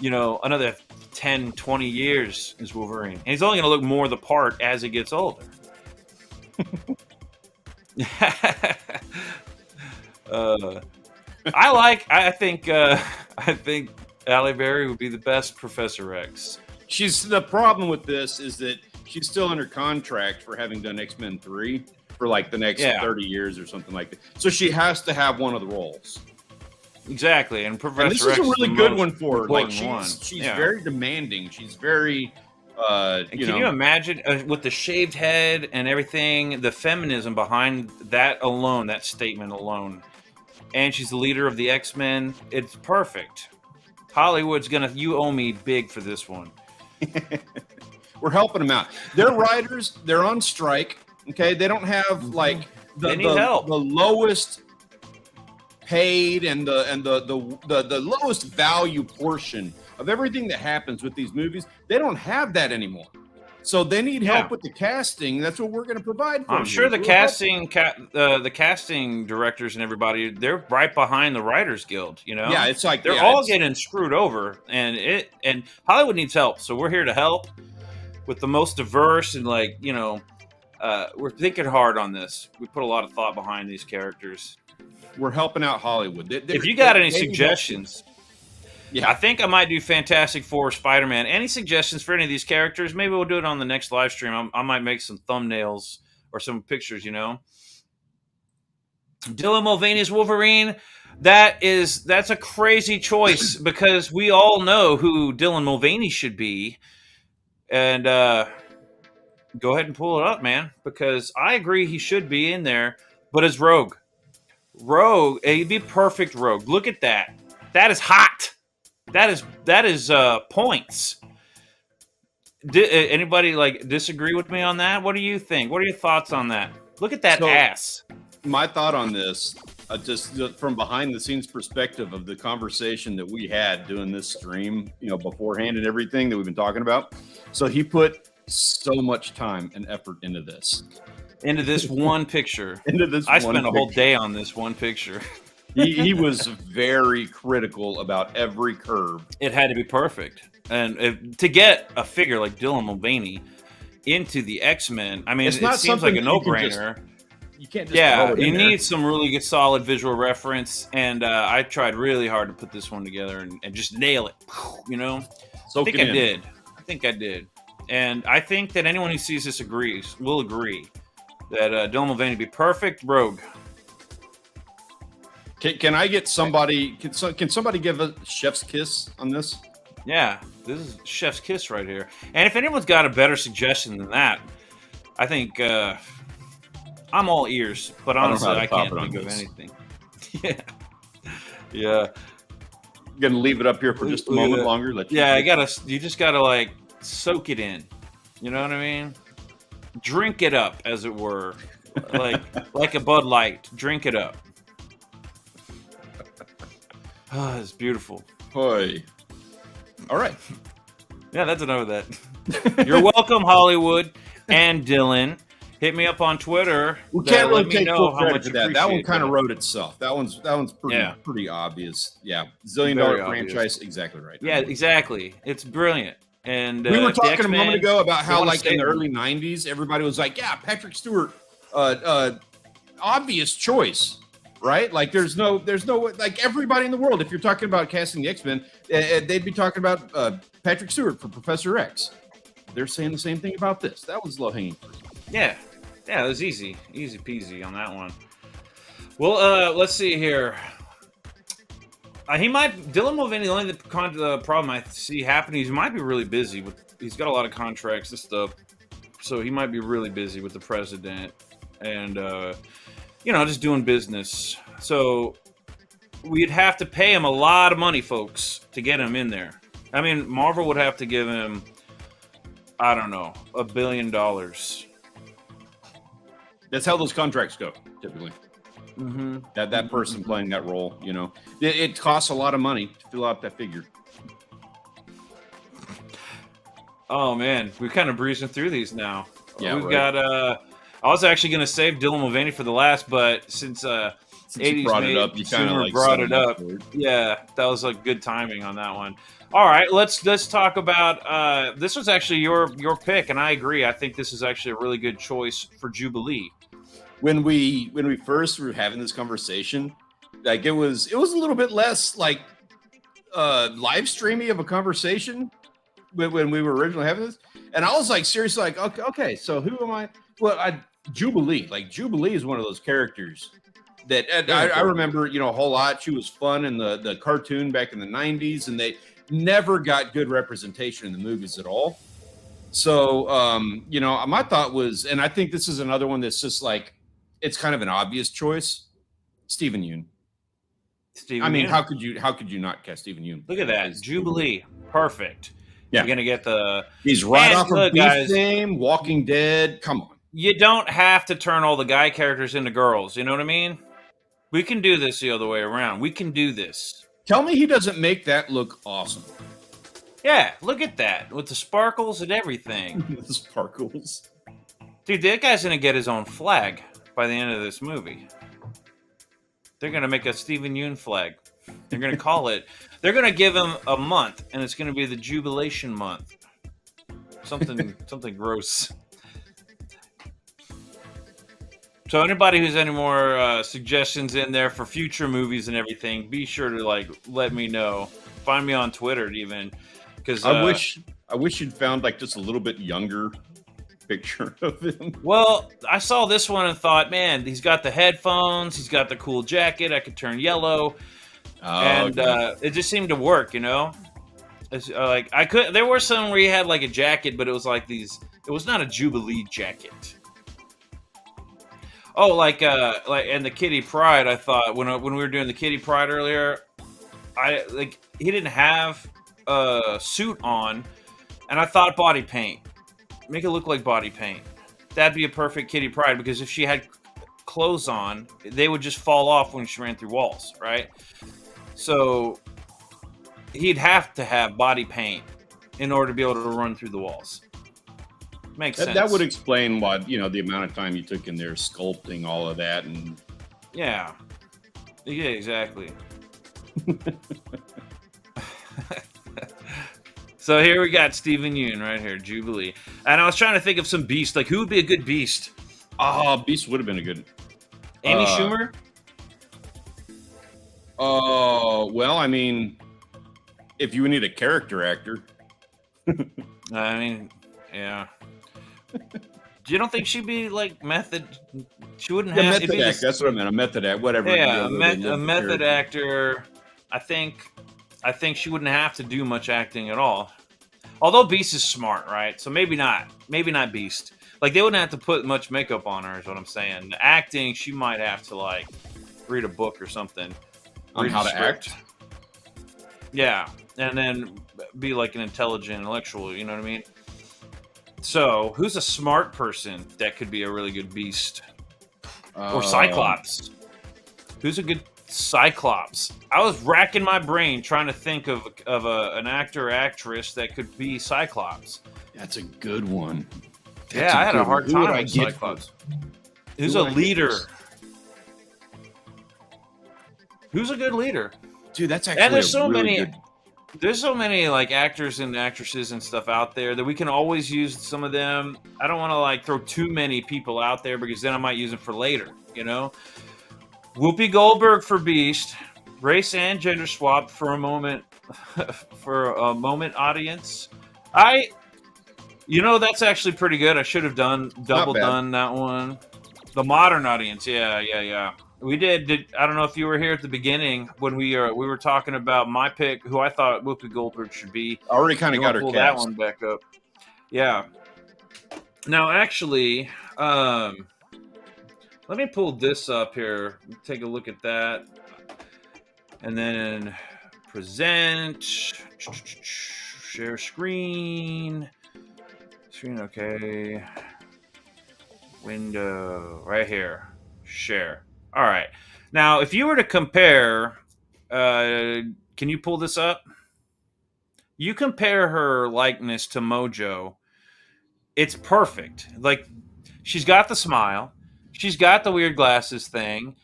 another 10, 20 years as Wolverine. And he's only going to look more the part as he gets older. I think Halle Berry would be the best Professor X. The problem with this is that she's still under contract for having done X-Men 3 for the next 30 years or something like that. So she has to have one of the roles. Exactly. And Professor X is a really good one for her. She's very demanding. She's very can you imagine with the shaved head and everything, the feminism behind that alone, that statement alone. And she's the leader of the X-Men. It's perfect. Hollywood's you owe me big for this one. We're helping them out. They're writers. They're on strike. Okay. They don't have they need help. The lowest paid and the lowest value portion of everything that happens with these movies. They don't have that anymore. So they need help with the casting. That's what we're going to provide for them. I'm sure the casting directors and everybody, they're right behind the Writers Guild, Yeah, it's they're all getting screwed over, and Hollywood needs help. So we're here to help with the most diverse and we're thinking hard on this. We put a lot of thought behind these characters. We're helping out Hollywood. If you got any suggestions, yeah, I think I might do Fantastic Four, Spider-Man. Any suggestions for any of these characters? Maybe we'll do it on the next live stream. I might make some thumbnails or some pictures, you know. Dylan Mulvaney's Wolverine. That's a crazy choice because we all know who Dylan Mulvaney should be. And go ahead and pull it up, man, because I agree he should be in there. But as Rogue, he'd be perfect Rogue. Look at that. That is hot. That is points. Anybody like disagree with me on that? What do you think? What are your thoughts on that? Look at that ass. My thought on this, just from behind the scenes perspective of the conversation that we had doing this stream, beforehand and everything that we've been talking about. So he put so much time and effort into this one picture. I spent a whole day on this one picture. he was very critical about every curve. It had to be perfect. And to get a figure like Dylan Mulvaney into the X-Men, I mean, it seems like a no-brainer. You can't just you need some really good solid visual reference, and I tried really hard to put this one together and just nail it, I think I did. And I think that anyone who sees this will agree that Dylan Mulvaney be perfect Rogue. Can I get somebody? Can somebody give a chef's kiss on this? Yeah, this is chef's kiss right here. And if anyone's got a better suggestion than that, I think I'm all ears. But honestly, I can't think of anything. Yeah. Gonna leave it up here for just a moment longer. You just gotta like soak it in. You know what I mean? Drink it up, as it were, like a Bud Light. Drink it up. Oh, it's beautiful. Boy. All right. Yeah, that's enough of that. You're welcome, Hollywood and Dylan. Hit me up on Twitter. We can't really take full credit for that. That one kind of wrote itself. That one's pretty obvious. Yeah, $1 franchise. Exactly right. Yeah, exactly. It's brilliant. And we were talking a moment ago about how, like, in the early '90s, everybody was like, "Yeah, Patrick Stewart, obvious choice." Right? Like there's no like everybody in the world, if you're talking about casting the X-Men, they'd be talking about Patrick Stewart for Professor X. They're saying the same thing about this. That was low-hanging fruit. Yeah, it was easy peasy on that one. Well, let's see here. Dylan Mulvaney, the only problem I see happening is he might be really busy he's got a lot of contracts and stuff, so he might be really busy with the president and just doing business. So we'd have to pay him a lot of money, folks, to get him in there. I mean, Marvel would have to give him, I don't know, $1 billion. That's how those contracts go, typically. Mm-hmm. That person playing that role, it costs a lot of money to fill out that figure. Oh man, we're kind of breezing through these now. Yeah, we've got. I was actually going to save Dylan Mulvaney for the last, but since 80s you brought it up, you kind of like brought it up. Yeah, that was like good timing on that one. All right, let's talk about. This was actually your pick, and I agree. I think this is actually a really good choice for Jubilee. When we first were having this conversation, like it was a little bit less like live streamy of a conversation when we were originally having this, and I was like seriously like okay, so who am I? Well, Jubilee is one of those characters that I remember, a whole lot. She was fun in the cartoon back in the 90s, and they never got good representation in the movies at all. So, my thought was, and I think this is another one that's just like, it's kind of an obvious choice. Stephen Yeun. How could you not cast Stephen Yeun? Look at that. Jubilee. Perfect. Yeah. You're going to get he's right off of Beef Fame, Walking Dead. Come on. You don't have to turn all the guy characters into girls. You know what I mean? We can do this the other way around. We can do this. Tell me he doesn't make that look awesome. Yeah, look at that. With the sparkles and everything. The sparkles. Dude, that guy's going to get his own flag by the end of this movie. They're going to make a Stephen Yeun flag. They're going to call it. They're going to give him a month, and it's going to be the Jubilation Month. Something gross. So anybody who's any more suggestions in there for future movies and everything, be sure to like let me know. Find me on Twitter even, because I wish you'd found like just a little bit younger picture of him. Well, I saw this one and thought, man, he's got the headphones, he's got the cool jacket. I could turn yellow, and it just seemed to work, you know. It's, like I could, there were some where he had like a jacket, but it was like these. It was not a Jubilee jacket. Oh, like and the Kitty Pryde. I thought when we were doing the Kitty Pryde earlier, he didn't have a suit on, and I thought body paint. Make it look like body paint. That'd be a perfect Kitty Pryde, because if she had clothes on, they would just fall off when she ran through walls, right? So he'd have to have body paint in order to be able to run through the walls. Makes sense. That would explain why, the amount of time you took in there sculpting all of that. And yeah, exactly. So here we got Steven Yeun right here, Jubilee. And I was trying to think of some beast. Like, who would be a good beast? Beast would have been a good... Amy Schumer? Well, I mean, if you need a character actor. I mean, yeah. You don't think she'd be, like, method... She wouldn't have... Method act, that's what I meant. A method act, whatever. Yeah, a method actor. I think she wouldn't have to do much acting at all. Although Beast is smart, right? So maybe not. Maybe not Beast. Like, they wouldn't have to put much makeup on her, is what I'm saying. The acting, she might have to, like, read a book or something. On how to act? Yeah. And then be, like, an intelligent intellectual, you know what I mean? So, who's a smart person that could be a really good Beast? Or Cyclops? Who's a good Cyclops? I was racking my brain trying to think of an actor or actress that could be Cyclops. That's a good one. Yeah, I had a hard time with Cyclops. Who's a leader? Who's a good leader? Dude, that's actually and there's so many. There's so many like actors and actresses and stuff out there that we can always use some of them. I don't want to like throw too many people out there, because then I might use them for later, you know? Whoopi Goldberg for Beast, race and gender swap for a moment, audience. That's actually pretty good. I should have done that one. The modern audience, yeah. We did. I don't know if you were here at the beginning when we were talking about my pick, who I thought Whoopi Goldberg should be. I already kind of got her pull cast. That one back up. Yeah. Now, actually, let me pull this up here. Take a look at that, and then present, share screen. Screen, okay. Window right here. Share. All right. Now, if you were to compare, can you pull this up? You compare her likeness to Mojo. It's perfect. Like, she's got the smile. She's got the weird glasses thing.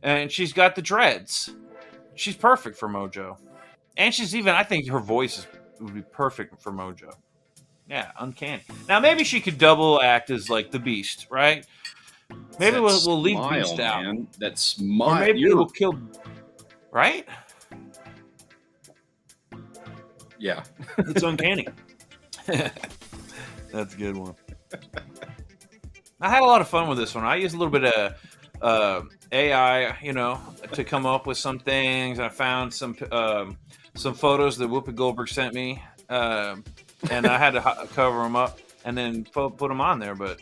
And she's got the dreads. She's perfect for Mojo. And I think her voice would be perfect for Mojo. Yeah, uncanny. Now, maybe she could double act as, like, the Beast, right? Maybe we'll leave Beast out. Man. That smile. Or maybe we'll kill... Right? Yeah. It's uncanny. That's a good one. I had a lot of fun with this one. I used a little bit of AI, to come up with some things. I found some photos that Whoopi Goldberg sent me, and I had to cover them up and then put them on there. But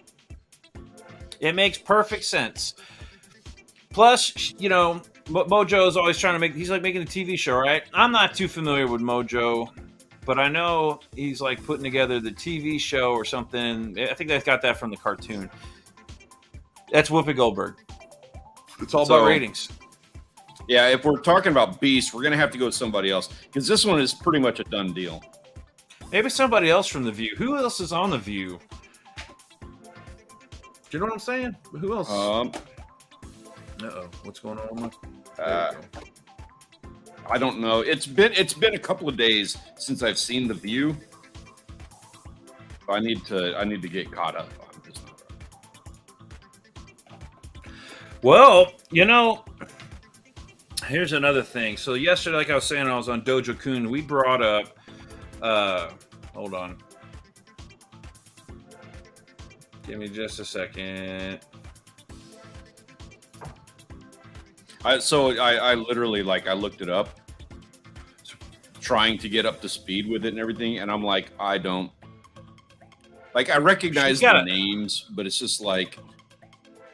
it makes perfect sense. Plus, Mojo is always trying to he's like making a TV show, right? I'm not too familiar with Mojo, but I know he's like putting together the TV show or something. I think they got that from the cartoon. That's Whoopi Goldberg. It's all about ratings. Yeah, if we're talking about Beast, we're going to have to go with somebody else, because this one is pretty much a done deal. Maybe somebody else from The View. Who else is on The View? Do you know what I'm saying? Who else? Uh-oh. What's going on? I don't know. It's been a couple of days since I've seen The View. I need to get caught up on this. Well, here's another thing. So yesterday, like I was saying, I was on Dojo Kun. We brought up. Hold on. Give me just a second. I literally I looked it up, trying to get up to speed with it and everything, and I'm like, I don't I recognize the names, but it's just like,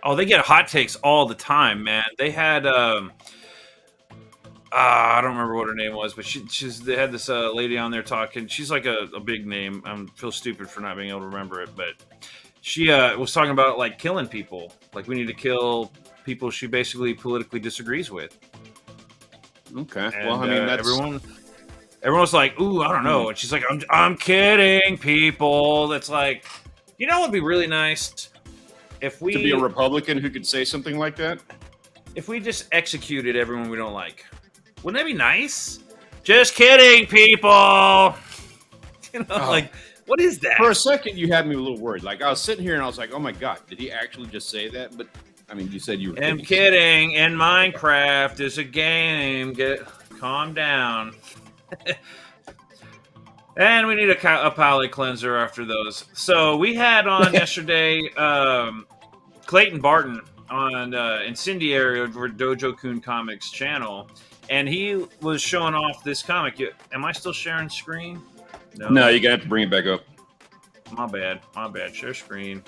oh, they get hot takes all the time, man. They had I don't remember what her name was, but they had this lady on there talking. She's like a big name. I feel stupid for not being able to remember it, but she was talking about like killing people. Like we need to kill people she basically politically disagrees with. Okay. And, well, I mean, that's everyone's like, ooh, I don't know. And she's like, I'm kidding, people. That's like, it would be really nice if we to be a Republican who could say something like that. If we just executed everyone we don't like, wouldn't that be nice? Just kidding, people. What is that? For a second, you had me a little worried. Like I was sitting here and I was like, oh my god, did he actually just say that? But I mean, you said you were. I'm kidding. And Minecraft is a game. Calm down. And we need a palate cleanser after those. So we had on yesterday Clayton Barton on Incendiary over Dojo Kun Comics channel, and he was showing off this comic. Am I still sharing screen? No, you're gonna have to bring it back up. My bad. Share screen.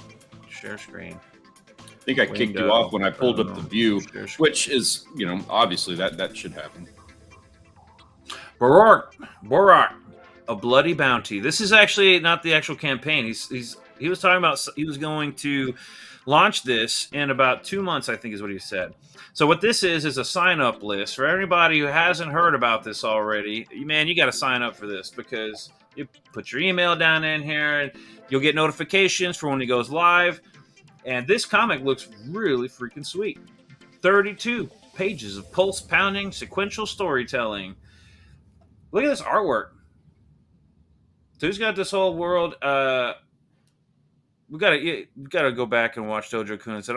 I think I kicked you off when I pulled up the view, which is, obviously that should happen. Borak, a bloody bounty. This is actually not the actual campaign. He was talking about he was going to launch this in about 2 months, I think is what he said. So what this is a sign-up list for everybody who hasn't heard about this already. Man, you got to sign up for this because you put your email down in here and you'll get notifications for when it goes live. And this comic looks really freaking sweet. 32 pages of pulse-pounding sequential storytelling. Look at this artwork. So he's got this whole world. We gotta go back and watch Dojo Kun. So I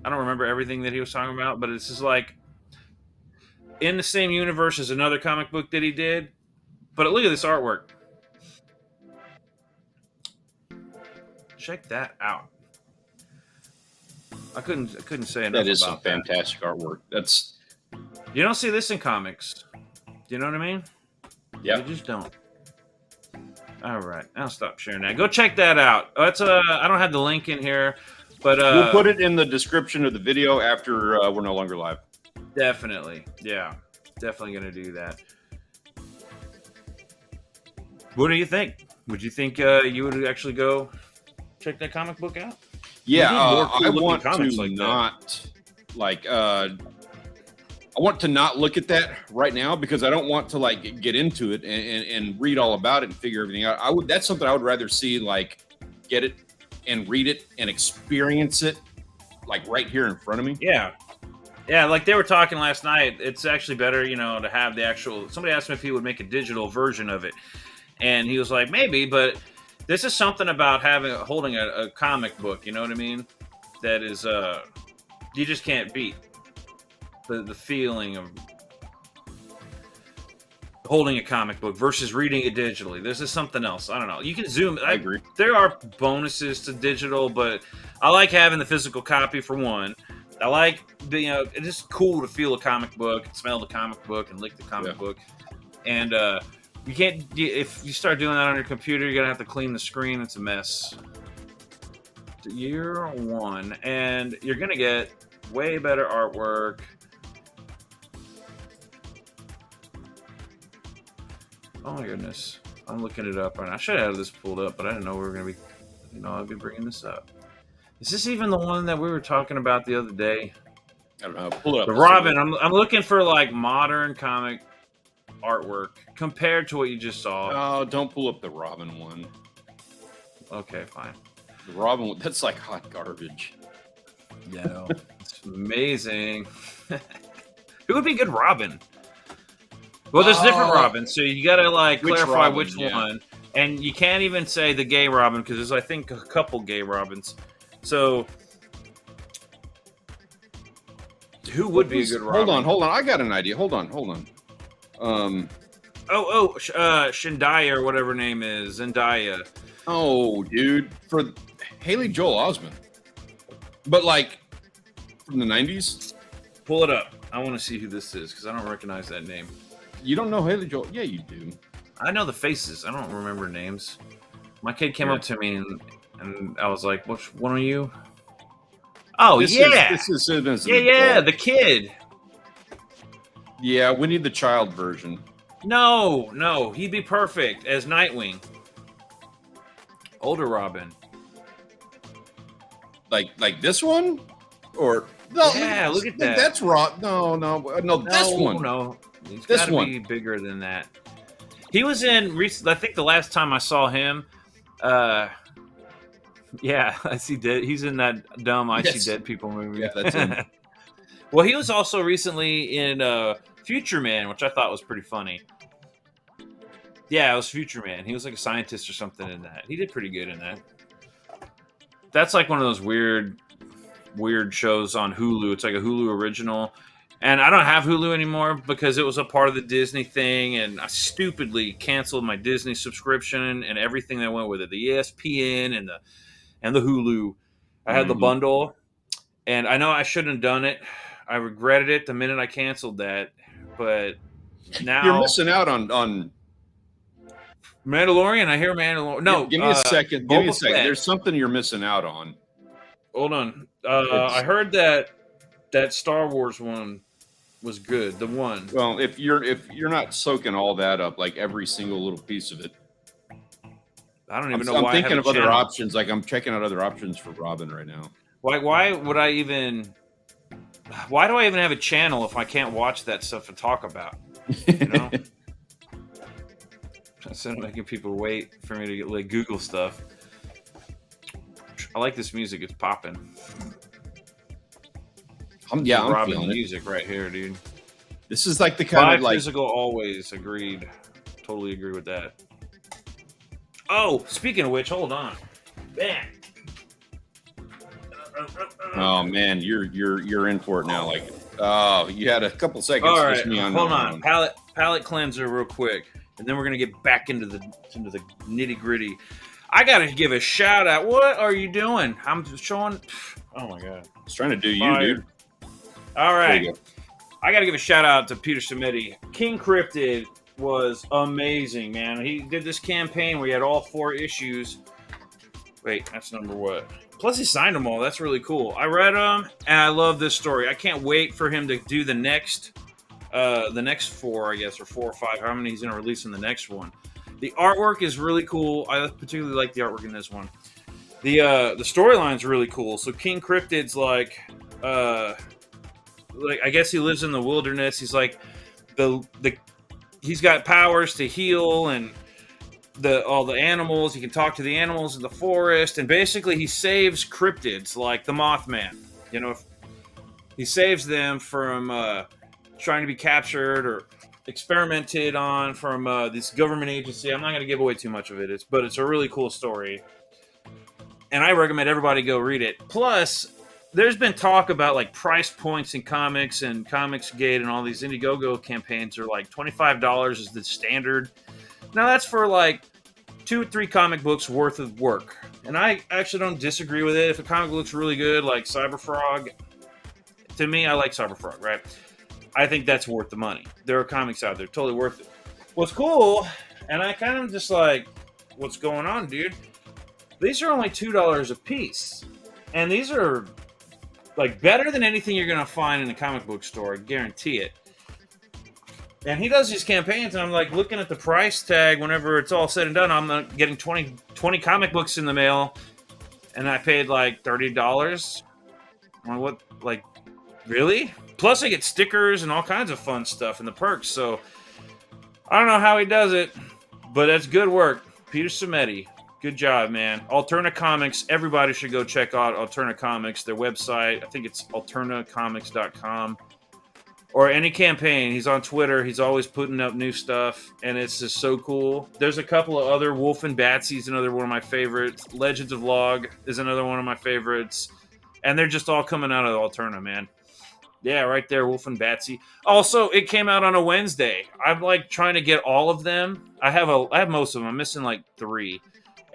don't remember everything that he was talking about, but it's just like in the same universe as another comic book that he did. But look at this artwork. Check that out. I couldn't say enough about that. That is some fantastic artwork. You don't see this in comics. Do you know what I mean? Yeah. You just don't. All right, I'll stop sharing that. Go check that out. That's I don't have the link in here, but we'll put it in the description of the video after we're no longer live. Definitely, yeah, definitely gonna do that. What do you think? Would you think you would actually go check that comic book out? Yeah, I want to not I want to not look at that right now because I don't want to get into it and read all about it and figure everything out. That's something I would rather see, get it and read it and experience it right here in front of me. Yeah. Yeah, like they were talking last night, it's actually better, to have the actual. Somebody asked him if he would make a digital version of it. And he was like, maybe, but this is something about holding a comic book, you know what I mean? That is you just can't beat. The feeling of holding a comic book versus reading it digitally. This is something else. I don't know. You can zoom. I agree. There are bonuses to digital, but I like having the physical copy for one. I like it's just cool to feel a comic book, and smell the comic book, and lick the comic book. And you can't. If you start doing that on your computer, you're gonna have to clean the screen. It's a mess. Year one, and you're gonna get way better artwork. Oh my goodness. I'm looking it up right now. I should have had this pulled up, but I didn't know we were going to be, I'd be bringing this up. Is this even the one that we were talking about the other day? I don't know. Pull it up. The Robin. I'm looking for modern comic artwork compared to what you just saw. Oh, don't pull up the Robin one. Okay, fine. The Robin one, that's like hot garbage. Yeah, no, it's amazing. Who would be a good Robin? Well, there's different Robins, so you got to clarify which one. And you can't even say the gay Robin because there's, I think, a couple gay Robins. So Who would be a good Robin? Hold on. I got an idea. Hold on. Zendaya or whatever her name is. Zendaya. Oh, dude. For Haley Joel Osment. But like from the 90s? Pull it up. I want to see who this is because I don't recognize that name. You don't know Haley Joel? Yeah, you do. I know the faces. I don't remember names. My kid came up to me and I was like, "Which one are you?" Oh, this yeah. Is The kid. Yeah, we need the child version. No, he'd be perfect as Nightwing. Older Robin. Like this one? Or no, yeah, look at that. That's Rob. No, this one. No, he's this gotta one be bigger than that. He was in. I think the last time I saw him, yeah, I see dead. He's in that dumb I See Dead People movie. Yeah, that's him. Well, he was also recently in Future Man, which I thought was pretty funny. Yeah, it was Future Man. He was like a scientist or something in that. He did pretty good in that. That's like one of those weird shows on Hulu. It's like a Hulu original. And I don't have Hulu anymore because it was a part of the Disney thing, and I stupidly canceled my Disney subscription and everything that went with it. The ESPN and the Hulu. I had the bundle, and I know I shouldn't have done it. I regretted it the minute I canceled that. But now you're missing out on Mandalorian. I hear Mandalorian. No, give me a second. Give me a second. Fett. There's something you're missing out on. Hold on. I heard that Star Wars one was good. The one. Well, if you're not soaking all that up, like every single little piece of it, I don't even know. I'm thinking of other options. Like I'm checking out other options for Robin right now. Why would I even? Why do I even have a channel if I can't watch that stuff to talk about? You know. Instead of making people wait for me to get, like, Google stuff. I like this music. It's popping. I'm Robin feeling music right here, dude. This is like the kind of like physical always. Agreed. Totally agree with that. Oh, speaking of which, hold on. Bam. Oh man, you're in for it now. Like, oh, you had a couple seconds. All right, hold on. Palate cleanser, real quick, and then we're gonna get back into the nitty gritty. I gotta give a shout out. What are you doing? I'm showing. Oh my god, I was trying to do Fire. you, dude. All right, I gotta give a shout out to Peter Samedi. King Cryptid was amazing, man. He did this campaign where he had all 4 issues. Wait, that's number what? Plus, he signed them all. That's really cool. I read them, and I love this story. I can't wait for him to do the next 4, I guess, or 4 or 5. How many he's going to release in the next one? The artwork is really cool. I particularly like the artwork in this one. The storyline's really cool. So King Cryptid's like I guess he lives in the wilderness. He's like he's got powers to heal and all the animals. He can talk to the animals in the forest, and basically he saves cryptids like the Mothman. You know, he saves them from trying to be captured or experimented on from this government agency. I'm not going to give away too much of it, but it's a really cool story, and I recommend everybody go read it. Plus, there's been talk about like price points in comics and Comicsgate and all these Indiegogo campaigns are like $25 is the standard. Now that's for like 2 or 3 comic books worth of work. And I actually don't disagree with it. If a comic looks really good, like Cyberfrog, to me, I like Cyberfrog, right? I think that's worth the money. There are comics out there totally worth it. What's cool, and I kind of just like, what's going on, dude? These are only $2 a piece. And these are like better than anything you're going to find in a comic book store. I guarantee it. And he does these campaigns, and I'm like looking at the price tag whenever it's all said and done. I'm getting 20 comic books in the mail, and I paid like $30. I'm like, what? Like, really? Plus, I get stickers and all kinds of fun stuff and the perks. So, I don't know how he does it, but that's good work. Peter Samedi. Good job, man. Alterna Comics. Everybody should go check out Alterna Comics, their website. I think it's alternacomics.com. Or any campaign. He's on Twitter. He's always putting up new stuff, and it's just so cool. There's a couple of other. Wolf and Batsy's another one of my favorites. Legends of Log is another one of my favorites. And they're just all coming out of Alterna, man. Yeah, right there, Wolf and Batsy. Also, it came out on a Wednesday. I'm like trying to get all of them. I have most of them. I'm missing like 3,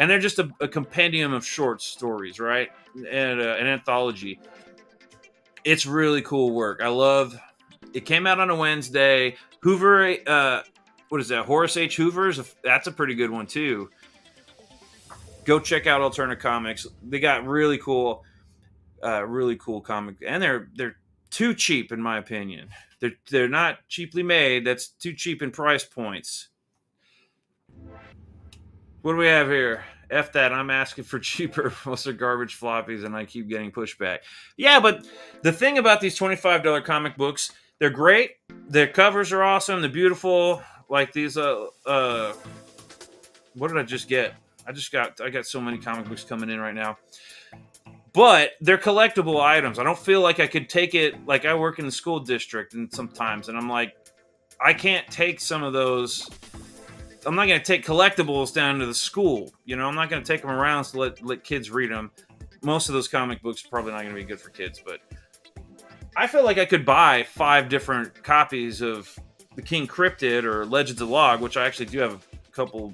and they're just a compendium of short stories, right? And an anthology. It's really cool work. I love. It came out on a Wednesday. Hoover, what is that? Horace H. Hoover's. That's a pretty good one too. Go check out Alternative Comics. They got really cool comic, and they're too cheap in my opinion. They're not cheaply made. That's too cheap in price points. What do we have here? F that, I'm asking for cheaper. Most are garbage floppies and I keep getting pushback. Yeah, but the thing about these $25 comic books, they're great. Their covers are awesome. They're beautiful. Like these what did I just get? I got so many comic books coming in right now. But they're collectible items. I don't feel like I could take it. Like I work in the school district and sometimes, and I'm like, I can't take some of those. I'm not going to take collectibles down to the school. You know, I'm not going to take them around to let kids read them. Most of those comic books are probably not going to be good for kids, but I feel like I could buy 5 different copies of the King Cryptid or Legends of Log, which I actually do have a couple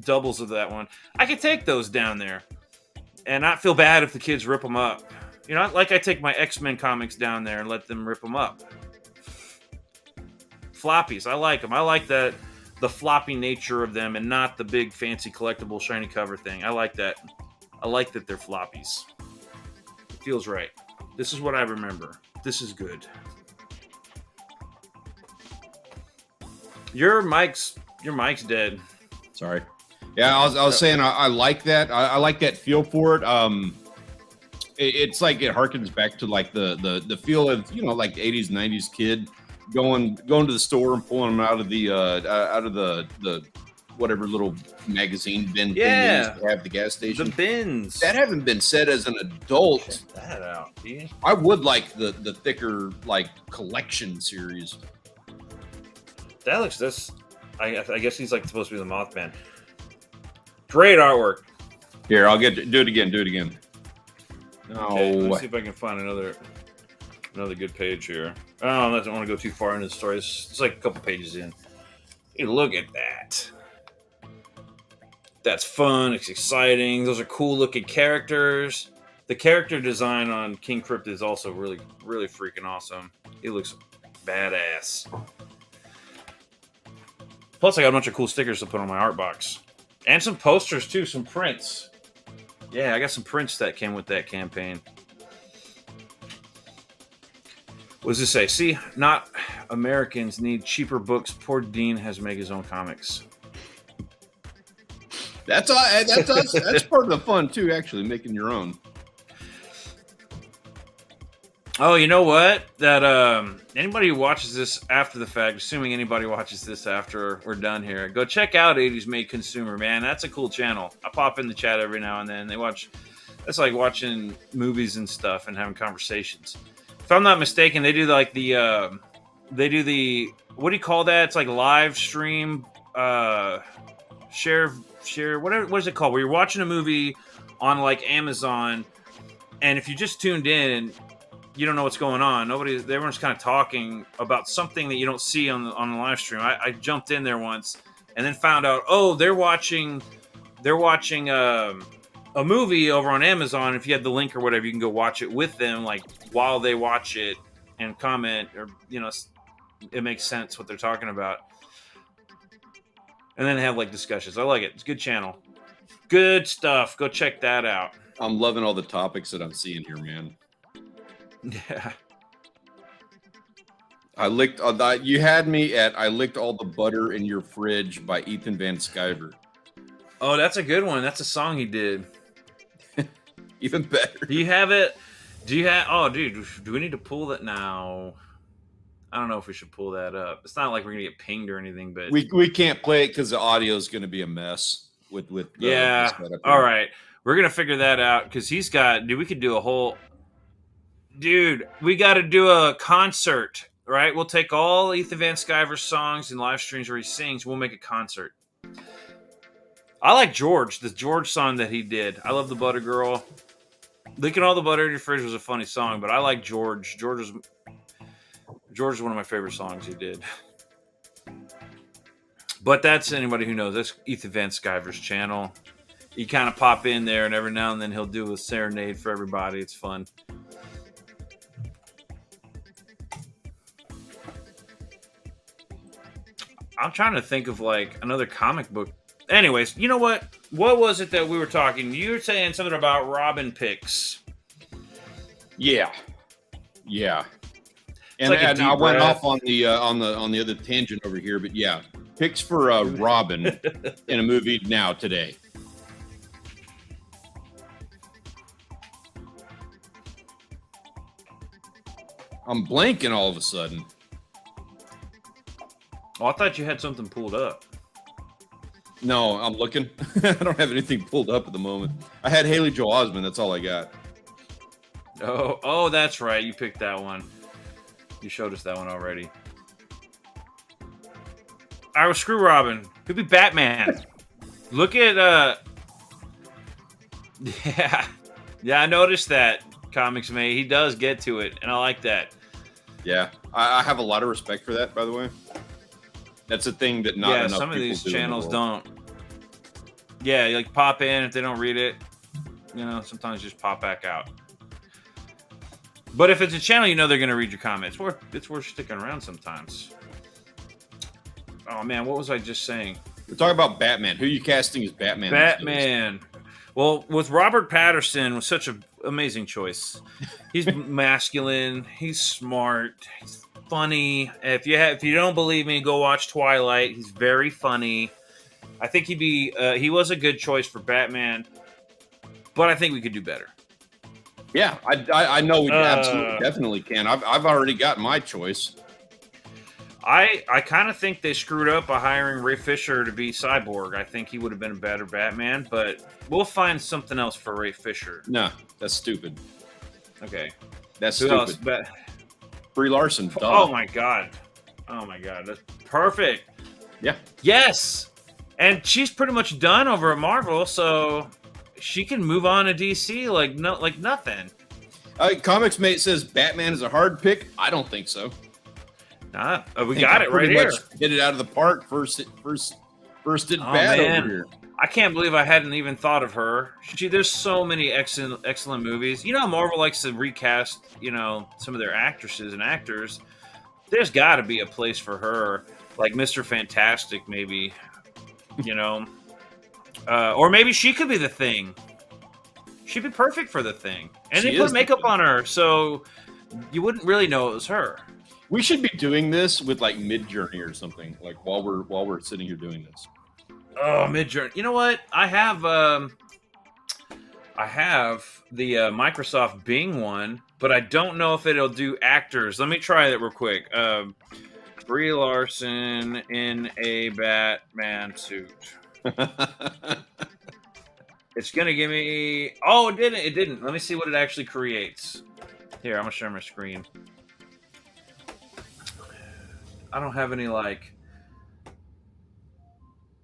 doubles of that one. I could take those down there and not feel bad if the kids rip them up. You know, like I take my X-Men comics down there and let them rip them up. Floppies, I like them. I like the floppy nature of them and not the big fancy collectible shiny cover thing. I like that. I like that they're floppies. It feels right. This is what I remember. This is good. Your mic's dead. Sorry. Yeah, I was saying I like that. I like that feel for it. It's like it harkens back to like the feel of, you know, like 80s, 90s kid going to the store and pulling them out of the whatever little magazine bin thing they used to have at the gas station. The bins. That haven't been said as an adult. Check that out, dude. I would like the thicker like collection series. That looks this. I guess he's like supposed to be the Mothman. Great artwork. Here, I'll do it again. No. Okay, let me see if I can find another good page here. Oh, I don't want to go too far into the story. It's like a couple pages in. Hey, look at that. That's fun. It's exciting. Those are cool looking characters. The character design on King Cryptid is also really, really freaking awesome. It looks badass. Plus, I got a bunch of cool stickers to put on my art box. And some posters, too. Some prints. Yeah, I got some prints that came with that campaign. What does this say? See, not Americans need cheaper books. Poor Dean has to make his own comics. That's part of the fun, too, actually, making your own. Oh, you know what? That anybody who watches this after the fact, assuming anybody watches this after we're done here, go check out 80s Made Consumer, man. That's a cool channel. I pop in the chat every now and then. That's like watching movies and stuff and having conversations. If I'm not mistaken, they do like the what do you call that? It's like live stream share whatever, what is it called? Where you're watching a movie on like Amazon, and if you just tuned in, you don't know what's going on. Everyone's kind of talking about something that you don't see on the live stream. I jumped in there once and then found out, oh, they're watching a movie over on Amazon. If you had the link or whatever, you can go watch it with them, like while they watch it and comment, or you know, it makes sense what they're talking about. And then have like discussions. I like it. It's a good channel. Good stuff. Go check that out. I'm loving all the topics that I'm seeing here, man. Yeah. You had me at I licked all the butter in your fridge by Ethan Van Sciver. Oh, that's a good one. That's a song he did. Even better. Do you have it? Oh, dude, do we need to pull that now? I don't know if we should pull that up. It's not like we're gonna get pinged or anything, but we can't play it because the audio is going to be a mess with yeah. All right, we're gonna figure that out because he's got. Dude, we could do a whole. Dude, we got to do a concert, right? We'll take all Ethan Van Sciver's songs and live streams where he sings. We'll make a concert. I like the George song that he did. I love the Butter Girl. Licking all the butter in your fridge was a funny song, but I like George. George is one of my favorite songs he did. But that's anybody who knows. That's Ethan Van Sciver's channel. He kind of pop in there, and every now and then he'll do a serenade for everybody. It's fun. I'm trying to think of like another comic book. Anyways, you know what? What was it that we were talking? You were saying something about Robin picks. Yeah. And, like and I went off on the other tangent over here, but yeah, picks for Robin in a movie now today. I'm blanking all of a sudden. Oh, I thought you had something pulled up. No, I'm looking. I don't have anything pulled up at the moment. I had Haley Joel Osment. That's all I got. Oh, that's right. You picked that one. You showed us that one already. I was screw Robin. Could be Batman. Look at yeah. I noticed that. Comics May. He does get to it, and I like that. Yeah, I have a lot of respect for that. By the way, that's a thing that not enough some of people these do in the channels world. don't. Yeah, you like pop in if they don't read it. You know, sometimes just pop back out. But if it's a channel, you know they're going to read your comments. It's worth sticking around sometimes. Oh man, what was I just saying? We're talking about Batman. Who are you casting as Batman? Batman. Well, with Robert Pattinson was such an amazing choice. He's masculine. He's smart. He's funny. If you don't believe me, go watch Twilight. He's very funny. I think he was a good choice for Batman, but I think we could do better. Yeah, I know we absolutely definitely can. I've already got my choice. I kind of think they screwed up by hiring Ray Fisher to be Cyborg. I think he would have been a better Batman, but we'll find something else for Ray Fisher. No, that's stupid. Okay. That's Who else? stupid. Brie Larson. Duh. Oh my god. That's perfect. Yeah. Yes. And she's pretty much done over at Marvel, so she can move on to DC like nothing. Comics Mate says Batman is a hard pick. I don't think so. Nah, we got it right here. Hit it out of the park. First did bad man. over here. I can't believe I hadn't even thought of her. There's so many excellent movies. You know, Marvel likes to recast, you know, some of their actresses and actors. There's got to be a place for her, like Mr. Fantastic, maybe. You know, or maybe she could be the Thing. She'd be perfect for the Thing, and they put makeup on her, so you wouldn't really know it was her. We should be doing this with like Mid-Journey or something, like while we're sitting here doing this. Oh, Mid-Journey. You know what? I have the Microsoft Bing one, but I don't know if it'll do actors. Let me try it real quick. Brie Larson in a Batman suit. It's gonna give me. Oh, it didn't. It didn't. Let me see what it actually creates. Here, I'm gonna share my screen. I don't have any like.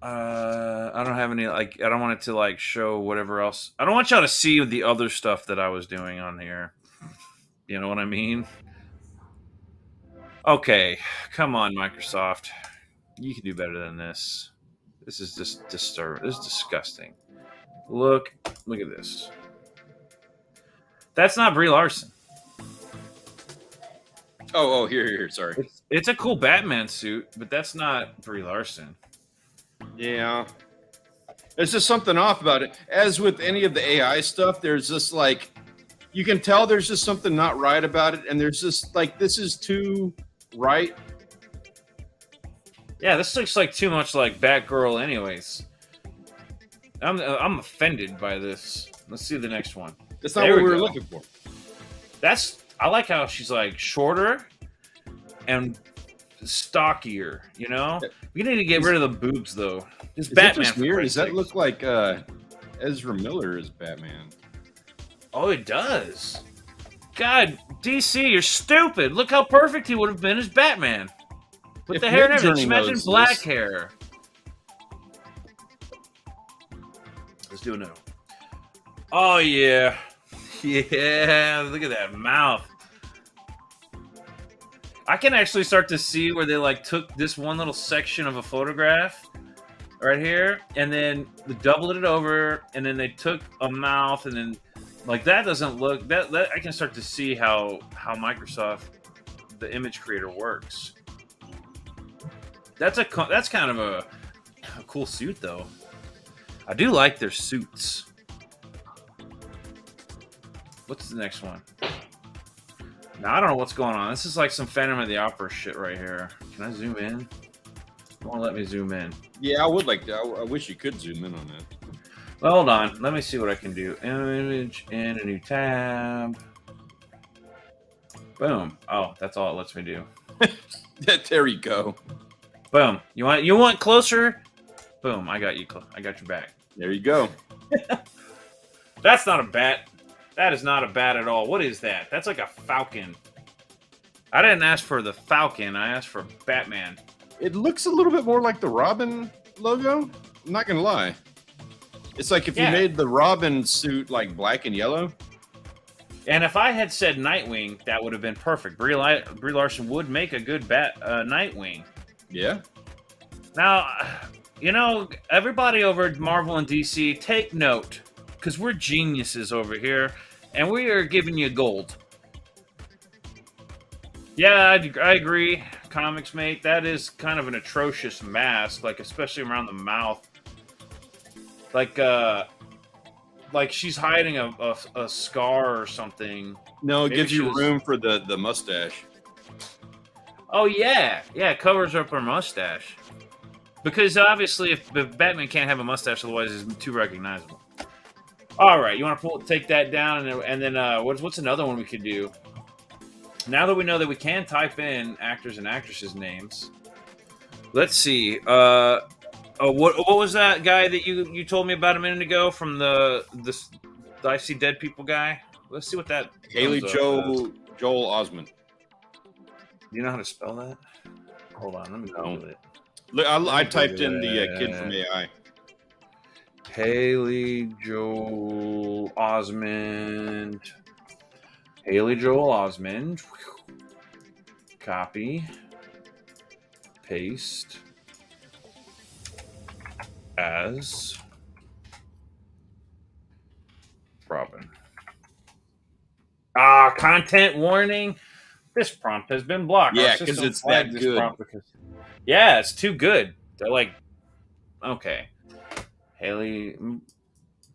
I don't have any like. I don't want it to like show whatever else. I don't want y'all to see the other stuff that I was doing on here. You know what I mean? Okay, come on, Microsoft. You can do better than this. This is just disturbing. This is disgusting. Look at this. That's not Brie Larson. Oh, here. Sorry. It's a cool Batman suit, but that's not Brie Larson. Yeah. There's just something off about it. As with any of the AI stuff, there's just like, you can tell there's just something not right about it, and there's just like, this is too right. Yeah, this looks like too much like Batgirl anyways. I'm offended by this. Let's see the next one. That's not what we were looking for. I like how she's like shorter and stockier, you know? We need to get rid of the boobs though. This Batman. Weird. Does that look like Ezra Miller as Batman? Oh, it does. God, DC, you're stupid. Look how perfect he would have been as Batman. With the hair and everything. Imagine black hair. Let's do it now. Oh, yeah. Yeah, look at that mouth. I can actually start to see where they like took this one little section of a photograph right here, and then they doubled it over, and then they took a mouth, and then like that doesn't look that I can start to see how Microsoft, the image creator, works. That's kind of a cool suit though. I do like their suits. What's the next one? Now I don't know what's going on. This is like some Phantom of the Opera shit right here. Can I zoom in? It won't let me zoom in. Yeah, I would like to. I wish you could zoom in on that. Well, hold on. Let me see what I can do. Image in a new tab. Boom. Oh, that's all it lets me do. There you go. Boom. You want closer? Boom. I got you. I got your back. There you go. That's not a bat. That is not a bat at all. What is that? That's like a falcon. I didn't ask for the falcon. I asked for Batman. It looks a little bit more like the Robin logo. I'm not gonna lie. It's like if you made the Robin suit like black and yellow. And if I had said Nightwing, that would have been perfect. Brie Larson would make a good Nightwing. Yeah. Now, you know, everybody over at Marvel and DC, take note, because we're geniuses over here, and we are giving you gold. Yeah, I agree. Comics mate, that is kind of an atrocious mask, like especially around the mouth. Like she's hiding a scar or something. No, it Maybe gives you room for the mustache. Oh yeah, it covers up her mustache. Because obviously, if Batman can't have a mustache, otherwise it's too recognizable. All right, you want to take that down, and then what's another one we could do? Now that we know that we can type in actors and actresses' names, let's see. What was that guy that you told me about a minute ago from the I See Dead People guy? Let's see what that. Haley Joel Osment. Do you know how to spell that? Hold on, let me Google it. Look, I typed in the kid from AI. Haley Joel Osment. Haley Joel Osment. Copy. Paste. As Robin. Content warning. This prompt has been blocked. Yeah, because it's that good. Yeah, it's too good. They're like, okay. Haley.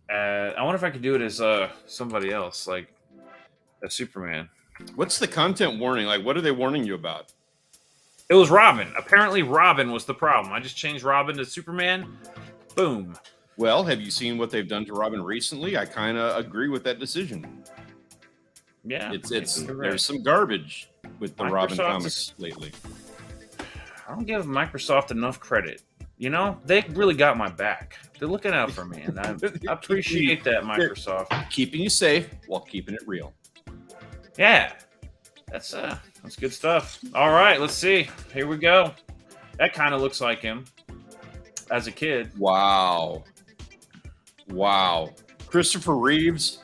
I wonder if I could do it as somebody else, like a Superman. What's the content warning? Like, what are they warning you about? It was Robin. Apparently, Robin was the problem. I just changed Robin to Superman. Boom. Well, have you seen what they've done to Robin recently? I kind of agree with that decision. Yeah, there's some garbage with the Robin comics lately. I don't give Microsoft enough credit. You know, they really got my back. They're looking out for me, and I appreciate that, Microsoft. Keeping you safe while keeping it real. Yeah, that's good stuff. All right, let's see. Here we go. That kind of looks like him as a kid. Wow. Christopher Reeves.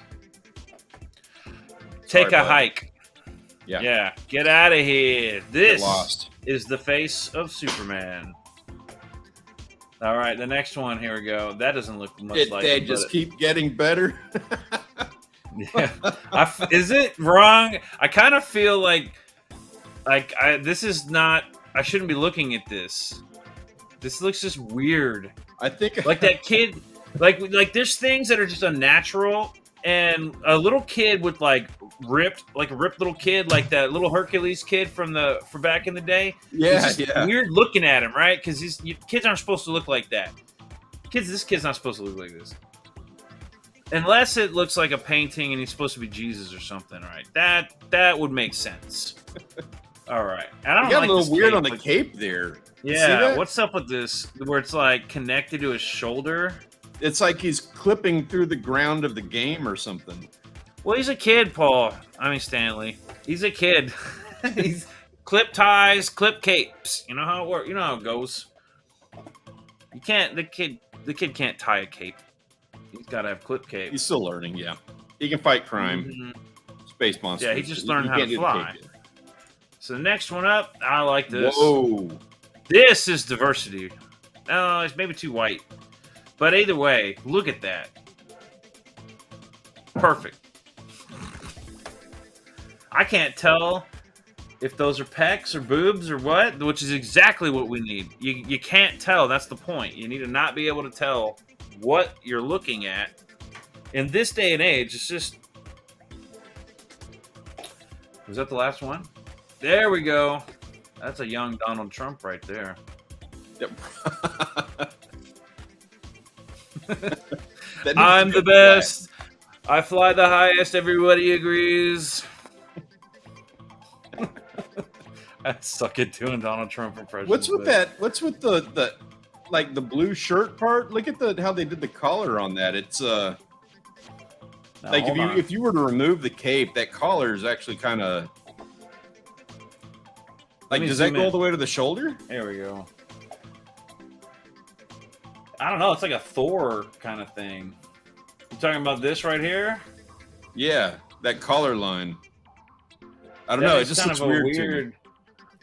Take a hike. Yeah. Get out of here. This lost. Is the face of Superman. All right, the next one. Here we go. That doesn't look much like they just keep getting better. Yeah. Is it wrong? I kind of feel like this is not. I shouldn't be looking at this. This looks just weird. I think like that kid. Like there's things that are just unnatural, and a little kid with a ripped little kid, like that little Hercules kid from back in the day. Yeah, it's just weird looking at him, right? Because kids aren't supposed to look like that. This kid's not supposed to look like this. Unless it looks like a painting and he's supposed to be Jesus or something, right? That would make sense. All right. I don't got like a little weird cape, on the cape there. Yeah. What's up with this? Where it's like connected to his shoulder? It's like he's clipping through the ground of the game or something. Well, he's a kid, Paul. I mean, Stanley. He's a kid. He's clip ties, clip capes. You know how it works. You know how it goes. You can't. The kid can't tie a cape. He's got to have clip cape. He's still learning. Yeah, he can fight crime, space monsters. Yeah, he just learned how to fly. So the next one up, I like this. Whoa. This is diversity. No, it's maybe too white. But either way, look at that. Perfect. I can't tell if those are pecs or boobs or what, which is exactly what we need. You can't tell. That's the point. You need to not be able to tell what you're looking at. In this day and age, it's just... Was that the last one? There we go. That's a young Donald Trump right there. Yep. I'm the best. I fly the highest. Everybody agrees. I suck at doing Donald Trump impressions. What's with that? What's with the like the blue shirt part? Look at how they did the collar on that. It's Now, like if you were to remove the cape, that collar is actually kind of like, does that go all the way to the shoulder? There we go. I don't know. It's like a Thor kind of thing. You talking about this right here? Yeah, that collar line. I don't know. It just looks weird to me.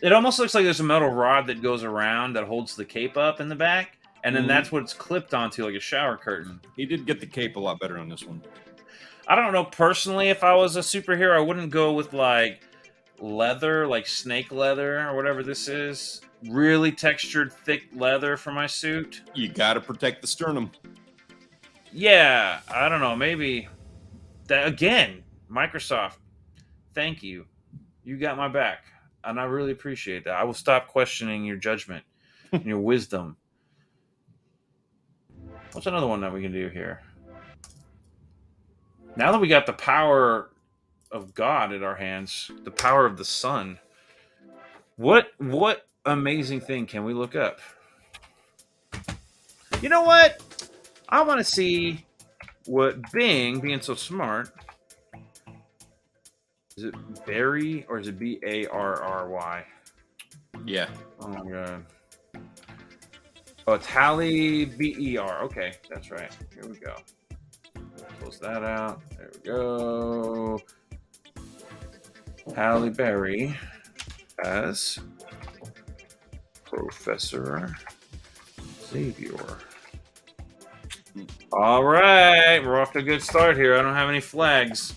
It almost looks like there's a metal rod that goes around that holds the cape up in the back, and then that's what it's clipped onto, like a shower curtain. He did get the cape a lot better on this one. I don't know, personally, if I was a superhero, I wouldn't go with, like, leather, like snake leather or whatever this is. Really textured, thick leather for my suit. You got to protect the sternum. Yeah, I don't know, maybe... that again, Microsoft, thank you. You got my back. And I really appreciate that. I will stop questioning your judgment and your wisdom. What's another one that we can do here? Now that we got the power of God at our hands, the power of the sun, what amazing thing can we look up? You know what? I want to see what Bing, being so smart... Is it Barry or is it Barry? Yeah. Oh my god. Oh, it's Halle Ber. Okay, that's right. Here we go. Close that out. There we go. Halle Berry as Professor Xavier. All right, we're off to a good start here. I don't have any flags.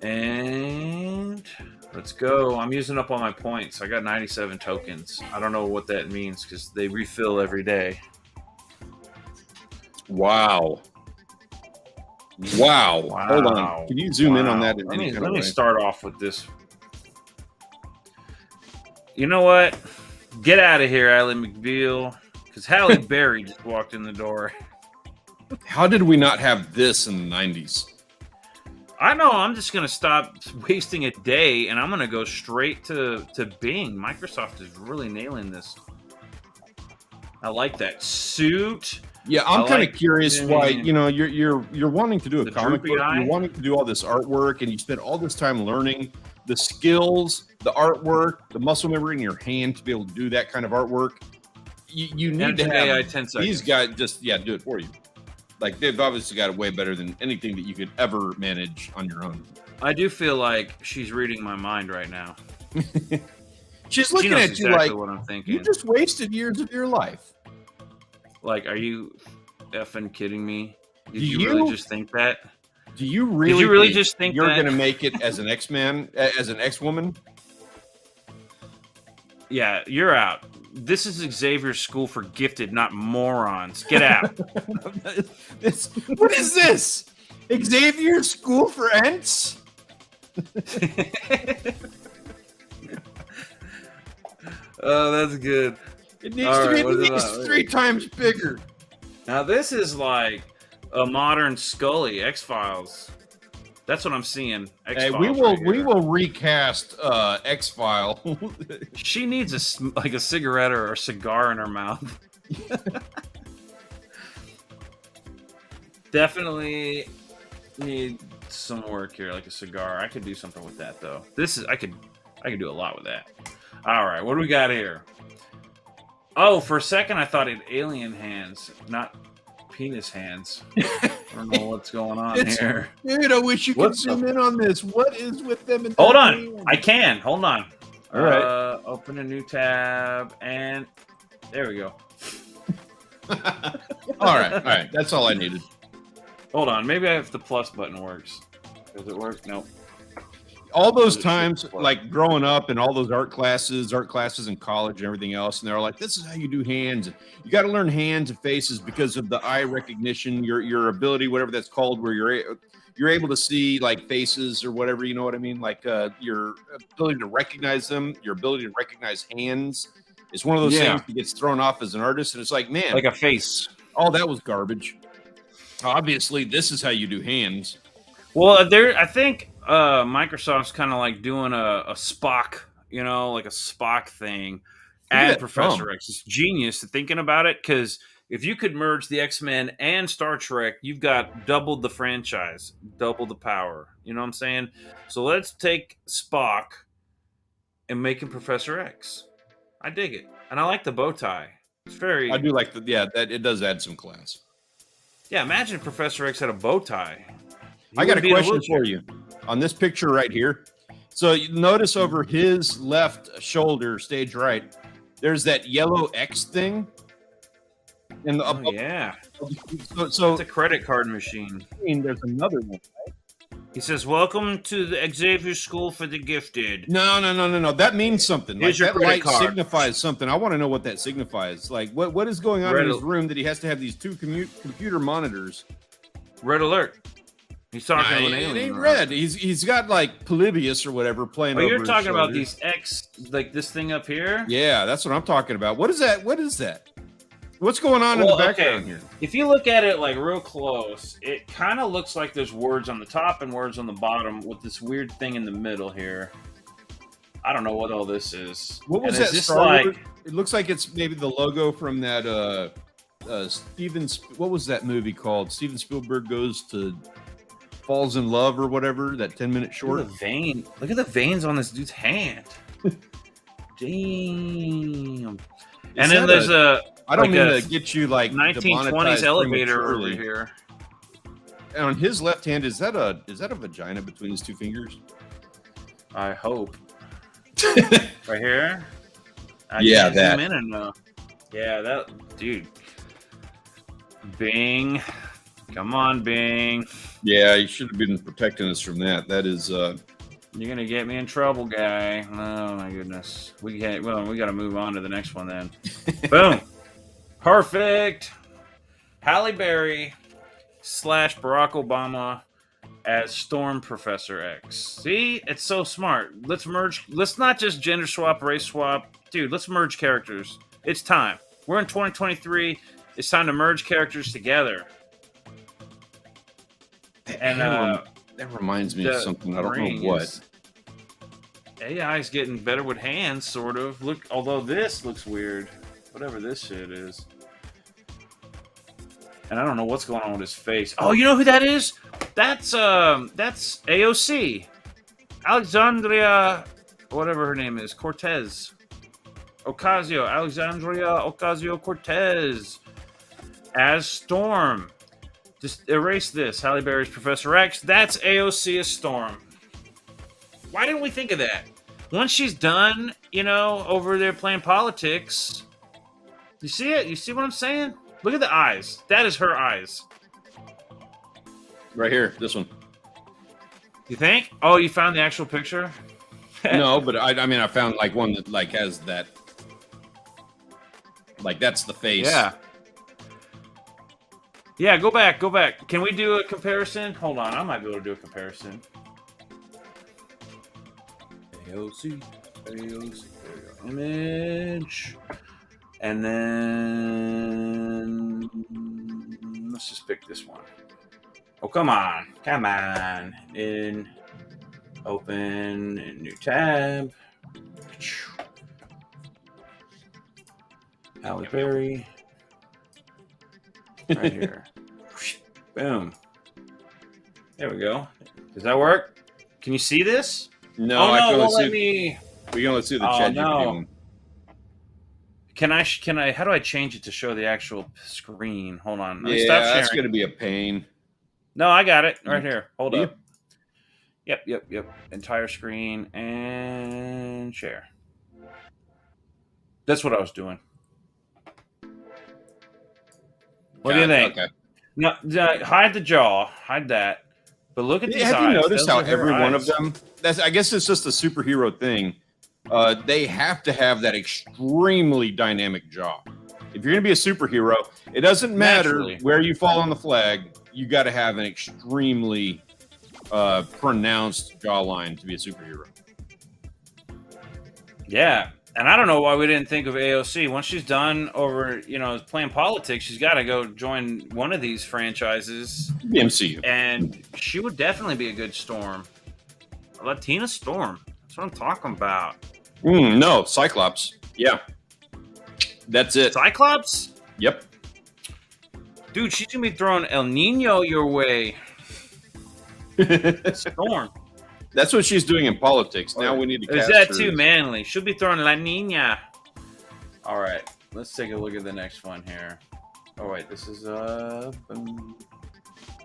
And let's go. I'm using up all my points. I got 97 tokens. I don't know what that means because they refill every day. Wow. Hold on. Can you zoom in on that? Let me start off with this. You know what? Get out of here, Ally McBeal. Because Halle Berry just walked in the door. How did we not have this in the 90s? I know. I'm just going to stop wasting a day, and I'm going to go straight to Bing. Microsoft is really nailing this. I like that suit. Yeah, I'm kind of curious why, you're wanting to do a comic book, you're wanting to do all this artwork, and you spend all this time learning the skills, the artwork, the muscle memory in your hand to be able to do that kind of artwork. You need to have these guys just do it for you. Like, they've obviously got it way better than anything that you could ever manage on your own. I do feel like she's reading my mind right now. She's looking at you like, what I'm thinking. You just wasted years of your life. Like, are you effing kidding me? Did you really just think that? Do you really just think you're going to make it as an X-Man, as an X-woman? Yeah, you're out. This is Xavier's School for Gifted, not morons. Get out. What is this? Xavier's School for Ents? Oh, that's good. It needs to be at least 3 times bigger. Now, this is like a modern Scully, X-Files. That's what I'm seeing. Hey, we will recast X-File. She needs a cigarette or a cigar in her mouth. Definitely need some work here, like a cigar. I could do something with that though. I could do a lot with that. All right, what do we got here? Oh, for a second I thought it had alien hands, not penis hands. I don't know what's going on here. Dude, I wish you could What's zoom up? in on this. What is with them? In Hold their on. hands? I can. Hold on. All right. Open a new tab, and there we go. All right. That's all I needed. Hold on. Maybe if the plus button works. Does it work? Nope. All those It's times, just- like growing up and all those art classes in college and everything else, and they're like, "This is how you do hands. You got to learn hands and faces because of the eye recognition, your ability, whatever that's called, where you're able to see like faces or whatever. You know what I mean? Like your ability to recognize them, your ability to recognize hands is one of those things that gets thrown off as an artist, and it's like, man, like a face. all that was garbage. Obviously, this is how you do hands. Well, I think Microsoft's kind of like doing a Spock, like a Spock thing, and Professor X. It's genius to thinking about it, because if you could merge the X-Men and Star Trek, you've got doubled the franchise, double the power. You know what I'm saying? So let's take Spock and make him Professor X. I dig it, and I like the bow tie. It's very. I do like that it does add some class. Yeah, imagine if Professor X had a bow tie. I got a question for you on this picture right here. So you notice over his left shoulder, stage right, there's that yellow X thing. And yeah. So it's a credit card machine. There's another one. He says, "Welcome to the Xavier School for the Gifted." No. That means something. Like Here's your that light card. signifies something. I want to know what that signifies. Like what is going on in his room that he has to have these two computer monitors? Red alert. He's talking to an It alien. ain't red. He's got like Polybius or whatever playing. Oh, over you're his talking about shoulder. these X, like this thing up here? Yeah, that's what I'm talking about. What is that? What's going on in the background here? If you look at it like real close, it kind of looks like there's words on the top and words on the bottom with this weird thing in the middle here. I don't know what all this is. What was and that? Is this Star Wars? like? It looks like it's maybe the logo from that what was that movie called? Steven Spielberg falls in love or whatever, that 10-minute short. Look at the vein. Look at the veins on this dude's hand. Damn. And then there's I don't mean to get you like 1920s elevator over here. And on his left hand, is that a vagina between his two fingers? I hope. Right here. Yeah, that. Zoom in and, yeah, that dude. Bing, come on, Bing. Yeah, you should have been protecting us from that. That is. You're gonna get me in trouble, guy. Oh my goodness. We got to move on to the next one then. Boom. Perfect. Halle Berry / Barack Obama as Storm Professor X. See, it's so smart. Let's merge. Let's not just gender swap, race swap, dude. Let's merge characters. It's time. We're in 2023. It's time to merge characters together. And that reminds me of something. I don't know what. AI's getting better with hands, sort of. Look, although this looks weird. Whatever this shit is. And I don't know what's going on with his face. Oh, you know who that is? That's AOC. Alexandria, whatever her name is, Cortez. Alexandria Ocasio-Cortez. As Storm. Just erase this. Halle Berry's Professor X. That's AOC as Storm. Why didn't we think of that? Once she's done, over there playing politics. You see it? You see what I'm saying? Look at the eyes. That is her eyes. Right here, this one. You think? Oh, you found the actual picture? No, but I mean, I found like one that like has that. Like that's the face. Yeah. Yeah, go back. Can we do a comparison? Hold on, I might be able to do a comparison. AOC, image. And then let's just pick this one. Oh, come on. In, open, new tab. Halle Berry. Right here. Boom. There we go. Does that work? Can you see this? No, oh, I no, can won't only let see. me. We can only see the Oh, chat. no. Can I? How do I change it to show the actual screen? Hold on. Let me Yeah, stop that's sharing. going to be a pain. No, I got it right here. Hold Do up. Yep. Entire screen and share. That's what I was doing. What do you think? Okay. No, hide the jaw, hide that. But look at these eyes. Have you noticed Those how are her every one of eyes. them? I guess it's just a superhero thing. They have to have that extremely dynamic jaw. If you're going to be a superhero, it doesn't matter Naturally. where you fall on the flag. You got to have an extremely pronounced jawline to be a superhero. Yeah, and I don't know why we didn't think of AOC. Once she's done over, playing politics, she's got to go join one of these franchises, The MCU. and she would definitely be a good Storm, a Latina Storm. That's what I'm talking about. No, Cyclops. Yeah, that's it. Cyclops, Yep. dude, she's gonna be throwing El Nino your way. Storm. That's what she's doing in politics. Now we need to Is cast that her too as- manly? She'll be throwing La Nina. All right, let's take a look at the next one here. Oh wait, this is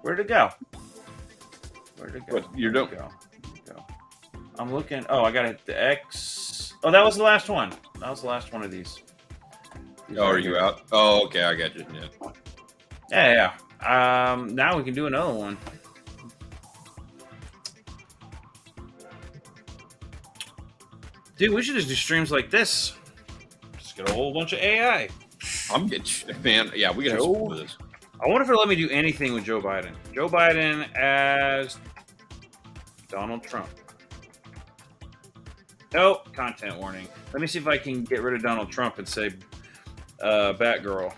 where'd it go? Where'd it go? What, you don't- Where'd it go? I'm looking. Oh, I gotta hit the X. Oh, that was the last one. That was the last one of these. These Oh, are right you here. out? Oh, okay, I got you. Yeah. Yeah. Now we can do another one. Dude, we should just do streams like this. Just get a whole bunch of AI. I'm getting, man. Yeah, we got to Joe. do this. I wonder if it'll let me do anything with Joe Biden. Joe Biden as Donald Trump. Nope, content warning. Let me see if I can get rid of Donald Trump and say Batgirl.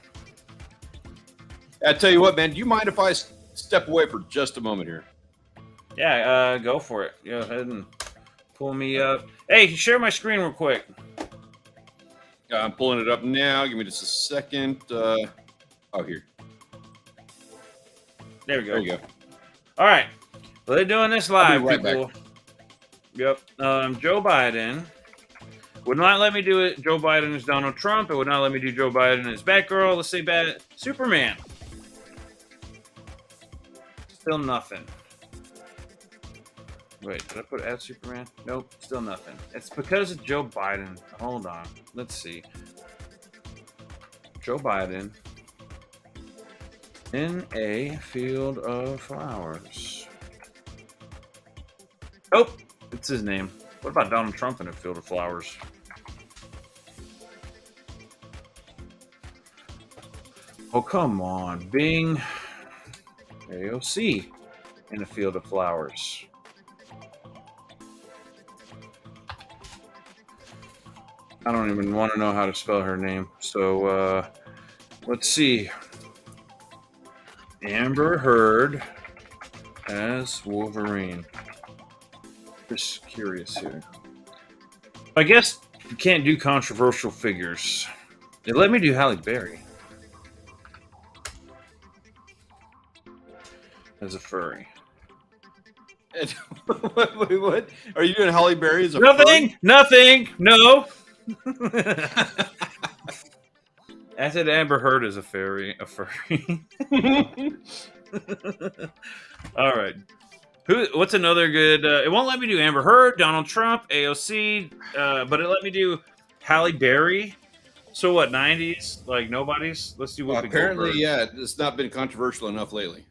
I tell you what, man. Do you mind if I step away for just a moment here? Yeah, go for it. Go ahead and pull me up. Hey, share my screen real quick. I'm pulling it up now. Give me just a second. Oh, here. There we go. There you go. All right. Well, they're doing this I'll live, be right people. Yep. Joe Biden would not let me do it. Joe Biden is Donald Trump. It would not let me do Joe Biden as Batgirl. Let's say Superman. Still nothing. Wait, did I put add Superman? Nope, still nothing. It's because of Joe Biden. Hold on. Let's see. Joe Biden in a field of flowers. Oh, it's his name. What about Donald Trump in a field of flowers? Oh, come on. Bing. AOC in a field of flowers. I don't even want to know how to spell her name. So, let's see. Amber Heard as Wolverine. Just curious here. I guess you can't do controversial figures. It let me do Halle Berry as a furry. Wait, what? Are you doing Halle Berry as a Nothing. No. I said Amber Heard is a furry. All right. What's another good? It won't let me do Amber Heard, Donald Trump, AOC, but it let me do Halle Berry. So what? 90s? Like nobody's? Let's do Whoopi Apparently, Goldberg. yeah, it's not been controversial enough lately.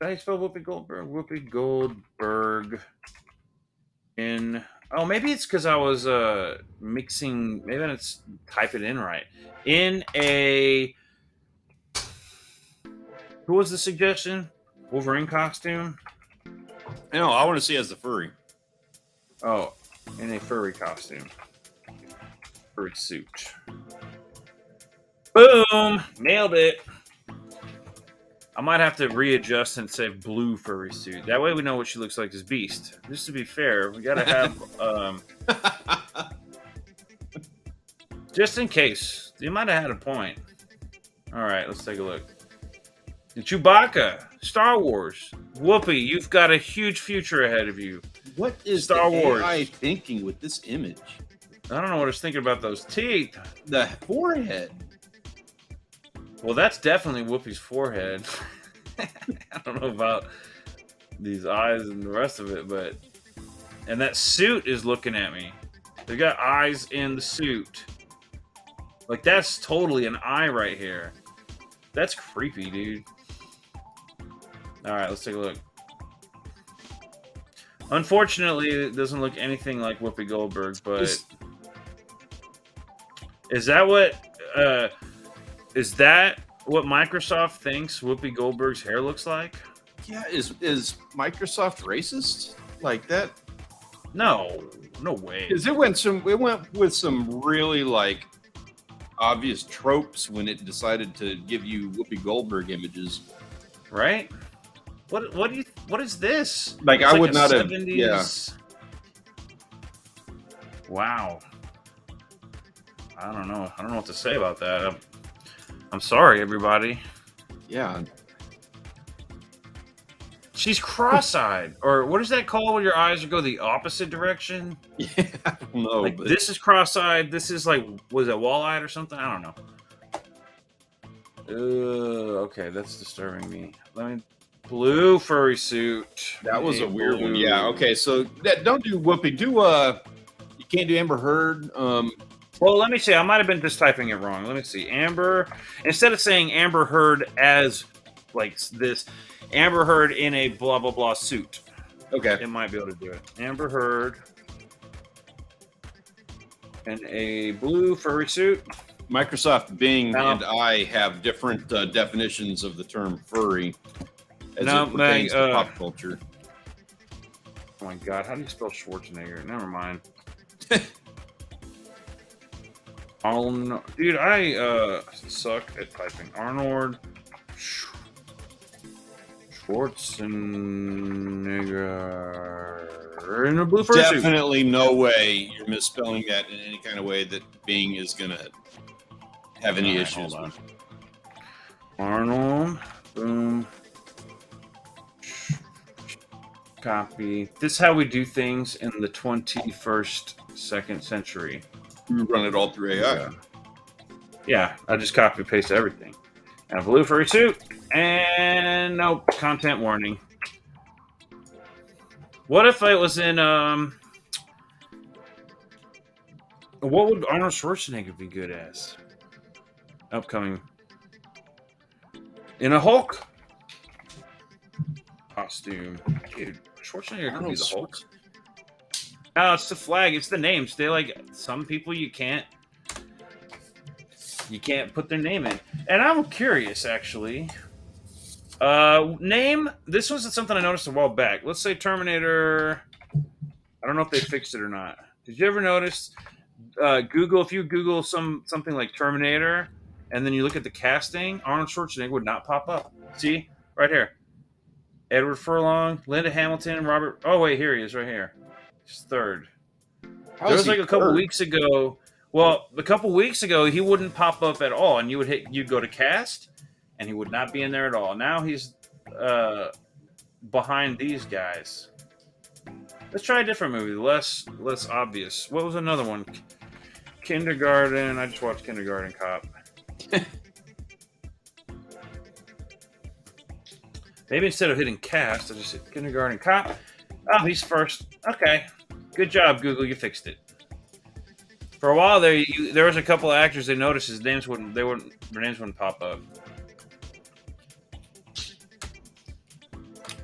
How do you spell Whoopi Goldberg? Whoopi Goldberg. Oh, maybe it's because I was mixing. Maybe I didn't type it in right. In a. Who was the suggestion? Wolverine costume? No, I want to see as the furry. Oh, in a furry costume. Furry suit. Boom! Nailed it. I might have to readjust and say blue furry suit. That way we know what she looks like as Beast. Just to be fair, we gotta have just in case. You might have had a point. Alright, let's take a look. Chewbacca, Star Wars. Whoopi, you've got a huge future ahead of you. What is Star the Wars. AI thinking with this image? I don't know what I was thinking about those teeth. The forehead. Well, that's definitely Whoopi's forehead. I don't know about these eyes and the rest of it, but and that suit is looking at me. They got eyes in the suit. Like that's totally an eye right here. That's creepy, dude. All right, let's take a look. Unfortunately, it doesn't look anything like Whoopi Goldberg, but is that what Microsoft thinks Whoopi Goldberg's hair looks like? Yeah, is Microsoft racist like that? No way. Because it went with some really like obvious tropes when it decided to give you Whoopi Goldberg images, right? What is this? Like It's I would not 70s... have. Yeah. Wow. I don't know what to say about that. I'm sorry, everybody. Yeah. She's cross-eyed, or what is that called when your eyes go the opposite direction? Yeah, I don't know. Like but this is cross-eyed. This is like, was it wall-eyed or something? I don't know. Okay, that's disturbing me. Blue furry suit. that was a weird one. Blue. Yeah. Okay. So don't do Whoopi. Do you can't do Amber Heard. Well, let me see. I might have been just typing it wrong. Let me see. Amber, instead of saying Amber Heard as like this, Amber Heard in a blah blah blah suit. Okay. It might be able to do it. Amber Heard in a blue furry suit. Microsoft Bing No. and I have different definitions of the term furry as No, it pertains Meg, to pop culture. Oh my god, how do you spell Schwarzenegger? Never mind. Dude, I suck at typing. Arnold Schwarzenegger in a blue fursuit. Definitely no way you're misspelling that in any kind of way that Bing is going to have any Alright, issues hold on. with. Arnold, boom. Copy. This is how we do things in the 2nd century. You run it all through AI. Yeah, I just copy and paste everything. And a blue furry suit. And no content warning. What if it was in what would Arnold Schwarzenegger be good as? Upcoming. In a Hulk costume. Dude, Schwarzenegger could be the Hulk. No, it's the flag. It's the names. They like some people you can't put their name in. And I'm curious, actually. Name. This was something I noticed a while back. Let's say Terminator. I don't know if they fixed it or not. Did you ever notice? Google. If you Google something like Terminator, and then you look at the casting, Arnold Schwarzenegger would not pop up. See, right here. Edward Furlong, Linda Hamilton, Robert. Oh wait, here he is, right here. He's third. There was like a couple weeks ago. Well, a couple weeks ago, he wouldn't pop up at all, and you'd go to cast, and he would not be in there at all. Now he's behind these guys. Let's try a different movie, less obvious. What was another one? Kindergarten. I just watched Kindergarten Cop. Maybe instead of hitting cast, I just hit Kindergarten Cop. Oh, he's first. Okay, good job, Google. You fixed it. For a while there was a couple of actors they noticed their names wouldn't pop up.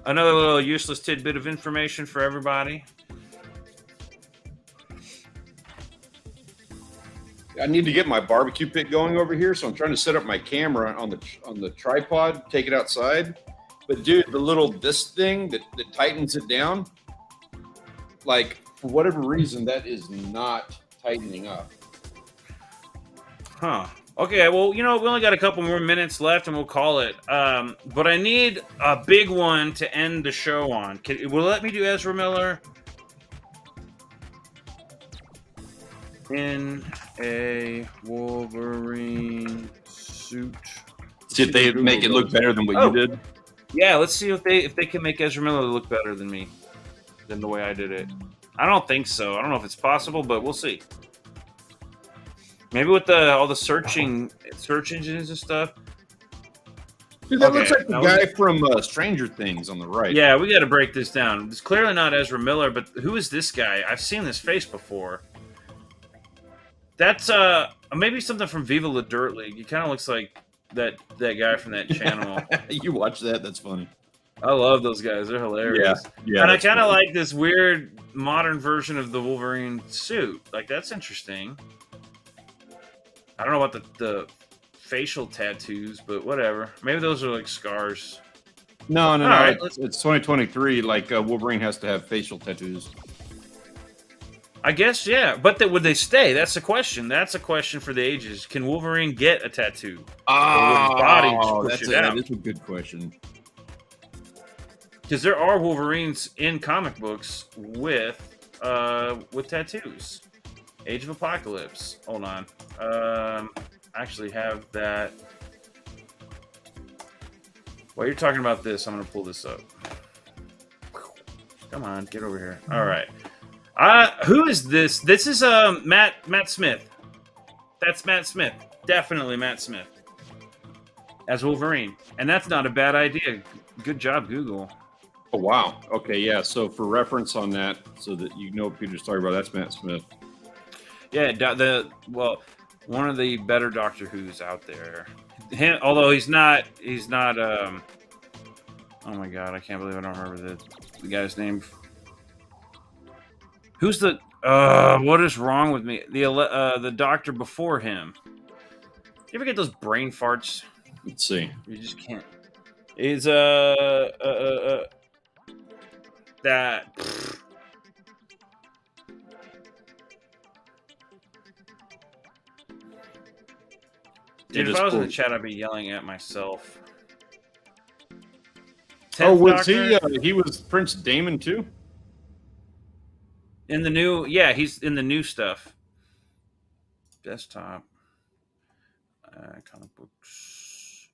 Another little useless tidbit of information for everybody. I need to get my barbecue pit going over here, so I'm trying to set up my camera on the tripod, take it outside. But dude, this thing that tightens it down, like for whatever reason, that is not tightening up. Huh. Okay, well, we only got a couple more minutes left and we'll call it. But I need a big one to end the show on. Will it let me do Ezra Miller? In a Wolverine suit. See if they make it look better than what you did. Yeah, let's see if they can make Ezra Miller look better than me, than the way I did it. I don't think so. I don't know if it's possible, but we'll see. Maybe with all the search engines and stuff. Dude, that Okay, looks like the that guy from Stranger Things on the right. Yeah, we got to break this down. It's clearly not Ezra Miller, but who is this guy? I've seen this face before. That's maybe something from Viva La Dirt League. He kind of looks like that guy from that channel. You watch that? That's funny. I love those guys. They're hilarious. Yeah. And I kind of like this weird modern version of the Wolverine suit. Like, that's interesting. I don't know about the facial tattoos, but whatever. Maybe those are like scars. No. Right, it's 2023. Like Wolverine has to have facial tattoos. I guess, yeah. But would they stay? That's the question. That's a question for the ages. Can Wolverine get a tattoo? That's a good question. Because there are Wolverines in comic books with tattoos. Age of Apocalypse. Hold on. I actually have that. While you're talking about this, I'm going to pull this up. Come on, get over here. All right. Who is this? This is Matt Smith. That's Matt Smith. Definitely Matt Smith as Wolverine. And that's not a bad idea. Good job, Google. Oh, wow. Okay, yeah. So for reference on that, so that you know what Peter's talking about, that's Matt Smith. Yeah, one of the better Doctor Who's out there. Although he's not. Oh my God, I can't believe I don't remember the guy's name. Who's the? What is wrong with me? The Doctor before him. You ever get those brain farts? Let's see. You just can't. Is that. Dude, if I was in the chat, I'd be yelling at myself. Was he? He was Prince Damon too. In the new, yeah, he's in the new stuff. Desktop, comic books.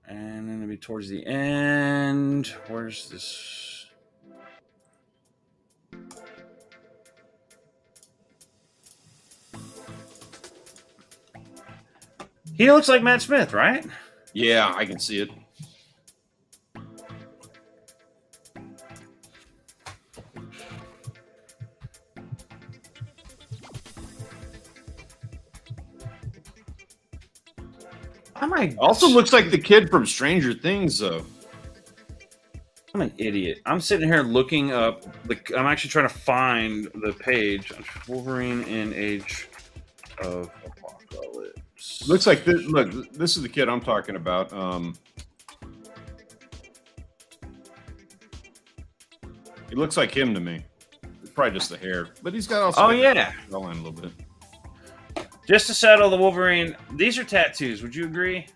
And then it'll be towards the end. Where's this? He looks like Matt Smith, right? Yeah, I can see it. Also looks like the kid from Stranger Things, though. I'm an idiot. I'm sitting here looking up. I'm actually trying to find the page. Wolverine in Age of Apocalypse. Looks like this. Look, this is the kid I'm talking about. He looks like him to me. It's probably just the hair, but he's got also. Oh yeah, line a little bit. Just to settle the Wolverine, these are tattoos. Would you agree?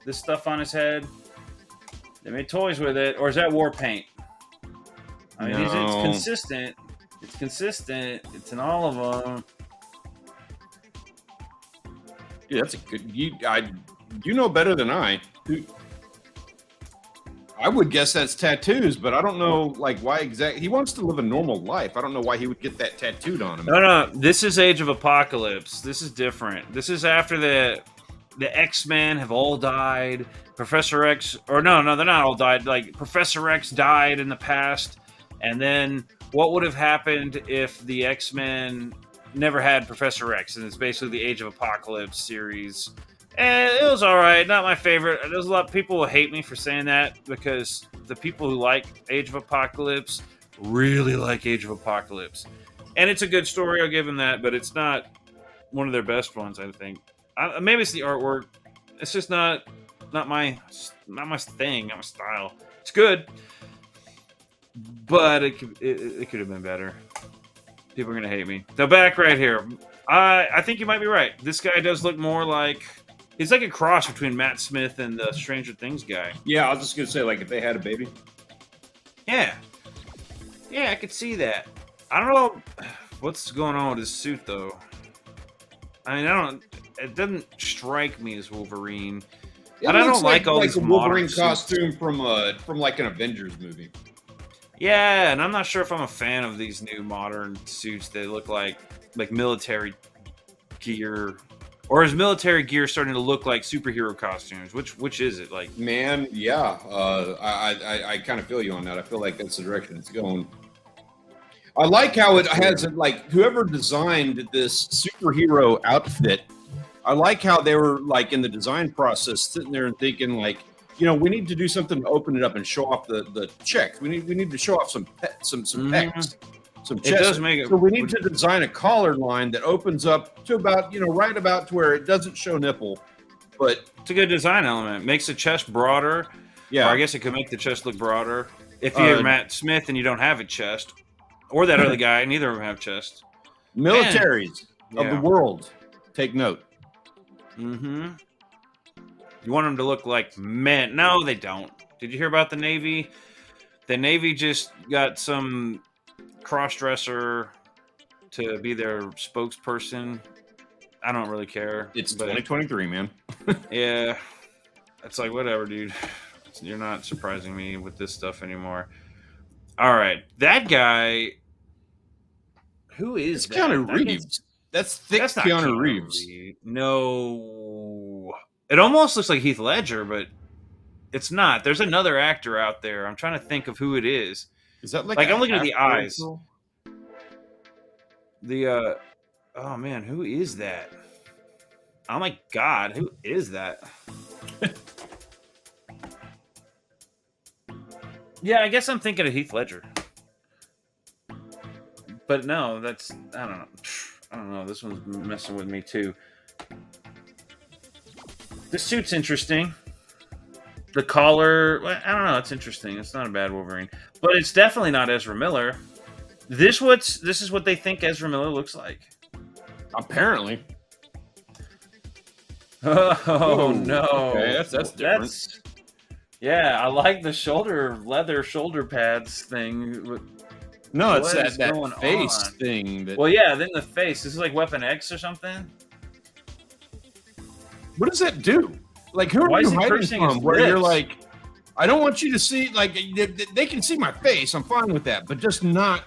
This stuff on his head. They made toys with it, or is that war paint? I mean, it's consistent. It's consistent. It's in all of them. Yeah, that's a good. You know better than I. I would guess that's tattoos, but I don't know like why exactly. He wants to live a normal life. I don't know why he would get that tattooed on him. No. This is Age of Apocalypse. This is different. This is after the X-Men have all died. Professor X, or no, they're not all died. Like Professor X died in the past, and then what would have happened if the X-Men never had Professor X? And it's basically the Age of Apocalypse series. And it was all right. Not my favorite. There's a lot of people who hate me for saying that because the people who like Age of Apocalypse really like Age of Apocalypse. And it's a good story. I'll give them that, but it's not one of their best ones, I think. Maybe it's the artwork. It's just not my thing, not my style. It's good, but it could have been better. People are gonna hate me. The back right here. I think you might be right. This guy does look more like he's like a cross between Matt Smith and the Stranger Things guy. Yeah, I was just gonna say like if they had a baby. Yeah, I could see that. I don't know what's going on with his suit though. I mean, it doesn't strike me as Wolverine. Yeah, and I don't like all these a Wolverine suits. costume from like an Avengers movie. Yeah, and I'm not sure if I'm a fan of these new modern suits. They look like military gear, or is military gear starting to look like superhero costumes? Which is it? Like, Man, yeah, I kind of feel you on that. I feel like that's the direction it's going. I like how it has it, like whoever designed this superhero outfit. I like how they were like in the design process, sitting there and thinking like, we need to do something to open it up and show off the checks. We need to show off some pecs, some chest. It does make it. So we need to design a collar line that opens up to about right about to where it doesn't show nipple, but It's a good design element. Makes the chest broader. yeah, Or I guess it could make the chest look broader. If you're Matt Smith and you don't have a chest, or that other guy, neither of them have chest. militaries of Yeah. the world take note. Mm-hmm. You want them to look like men. No, they don't. Did you hear about the Navy? The Navy just got some cross-dresser to be their spokesperson. I don't really care. It's but 2023, man. yeah. It's like, whatever, dude. You're not surprising me with this stuff anymore. All right. That guy... Who is It's that? Keanu Reeves. That's thick That's not Keanu Reeves. No. It almost looks like Heath Ledger, but it's not. There's another actor out there. I'm trying to think of who it is. Is that like I'm looking at the half eyes. girl? Oh man, who is that? Oh my god, who is that? Yeah, I guess I'm thinking of Heath Ledger. But no, that's I don't know. This one's messing with me too. The suit's interesting. The collar, I don't know. It's interesting. It's not a bad Wolverine, but it's definitely not Ezra Miller. This is what they think Ezra Miller looks like. Apparently. Oh Ooh, no, okay, that's different. Yeah, I like the leather shoulder pads thing. No, What it's is that going face on? thing. That, Well, yeah, then the face. This is like Weapon X or something. what does that do? Like, who Why are is you he hiding pursing his from? Where you're lips? like, I don't want you to see. Like, they can see my face. I'm fine with that, but just not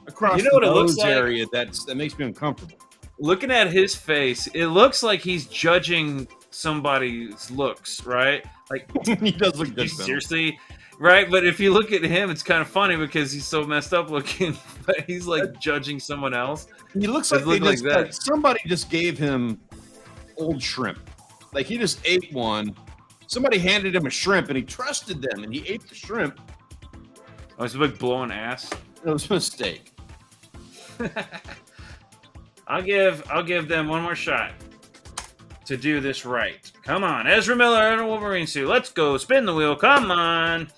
across You know the what it looks nose like? area. That makes me uncomfortable. Looking at his face, it looks like he's judging somebody's looks, right? Like, He does look good. seriously, right? But if you look at him, it's kind of funny because he's so messed up looking, but he's like judging someone else. He looks Does like it look like that? like somebody just gave him old shrimp. Like he just ate one. Somebody handed him a shrimp and he trusted them and he ate the shrimp. Oh, it's like blowing ass. It was a mistake. I'll give them one more shot to do this right. Come on, Ezra Miller in a Wolverine suit. Let's go. Spin the wheel. Come on.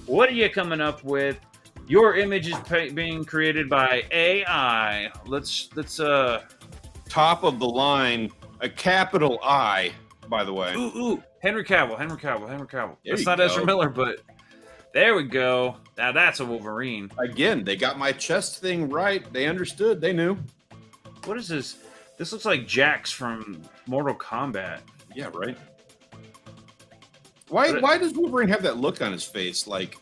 What are you coming up with? Your image is being created by AI. Let's Top of the line, a capital I, by the way. ooh, Henry Cavill. There It's you not go. Ezra Miller, but there we go. Now that's a Wolverine. Again, they got my chest thing right. They understood. They knew. What is this? This looks like Jax from Mortal Kombat. Yeah, right. Why does Wolverine have that look on his face? Like,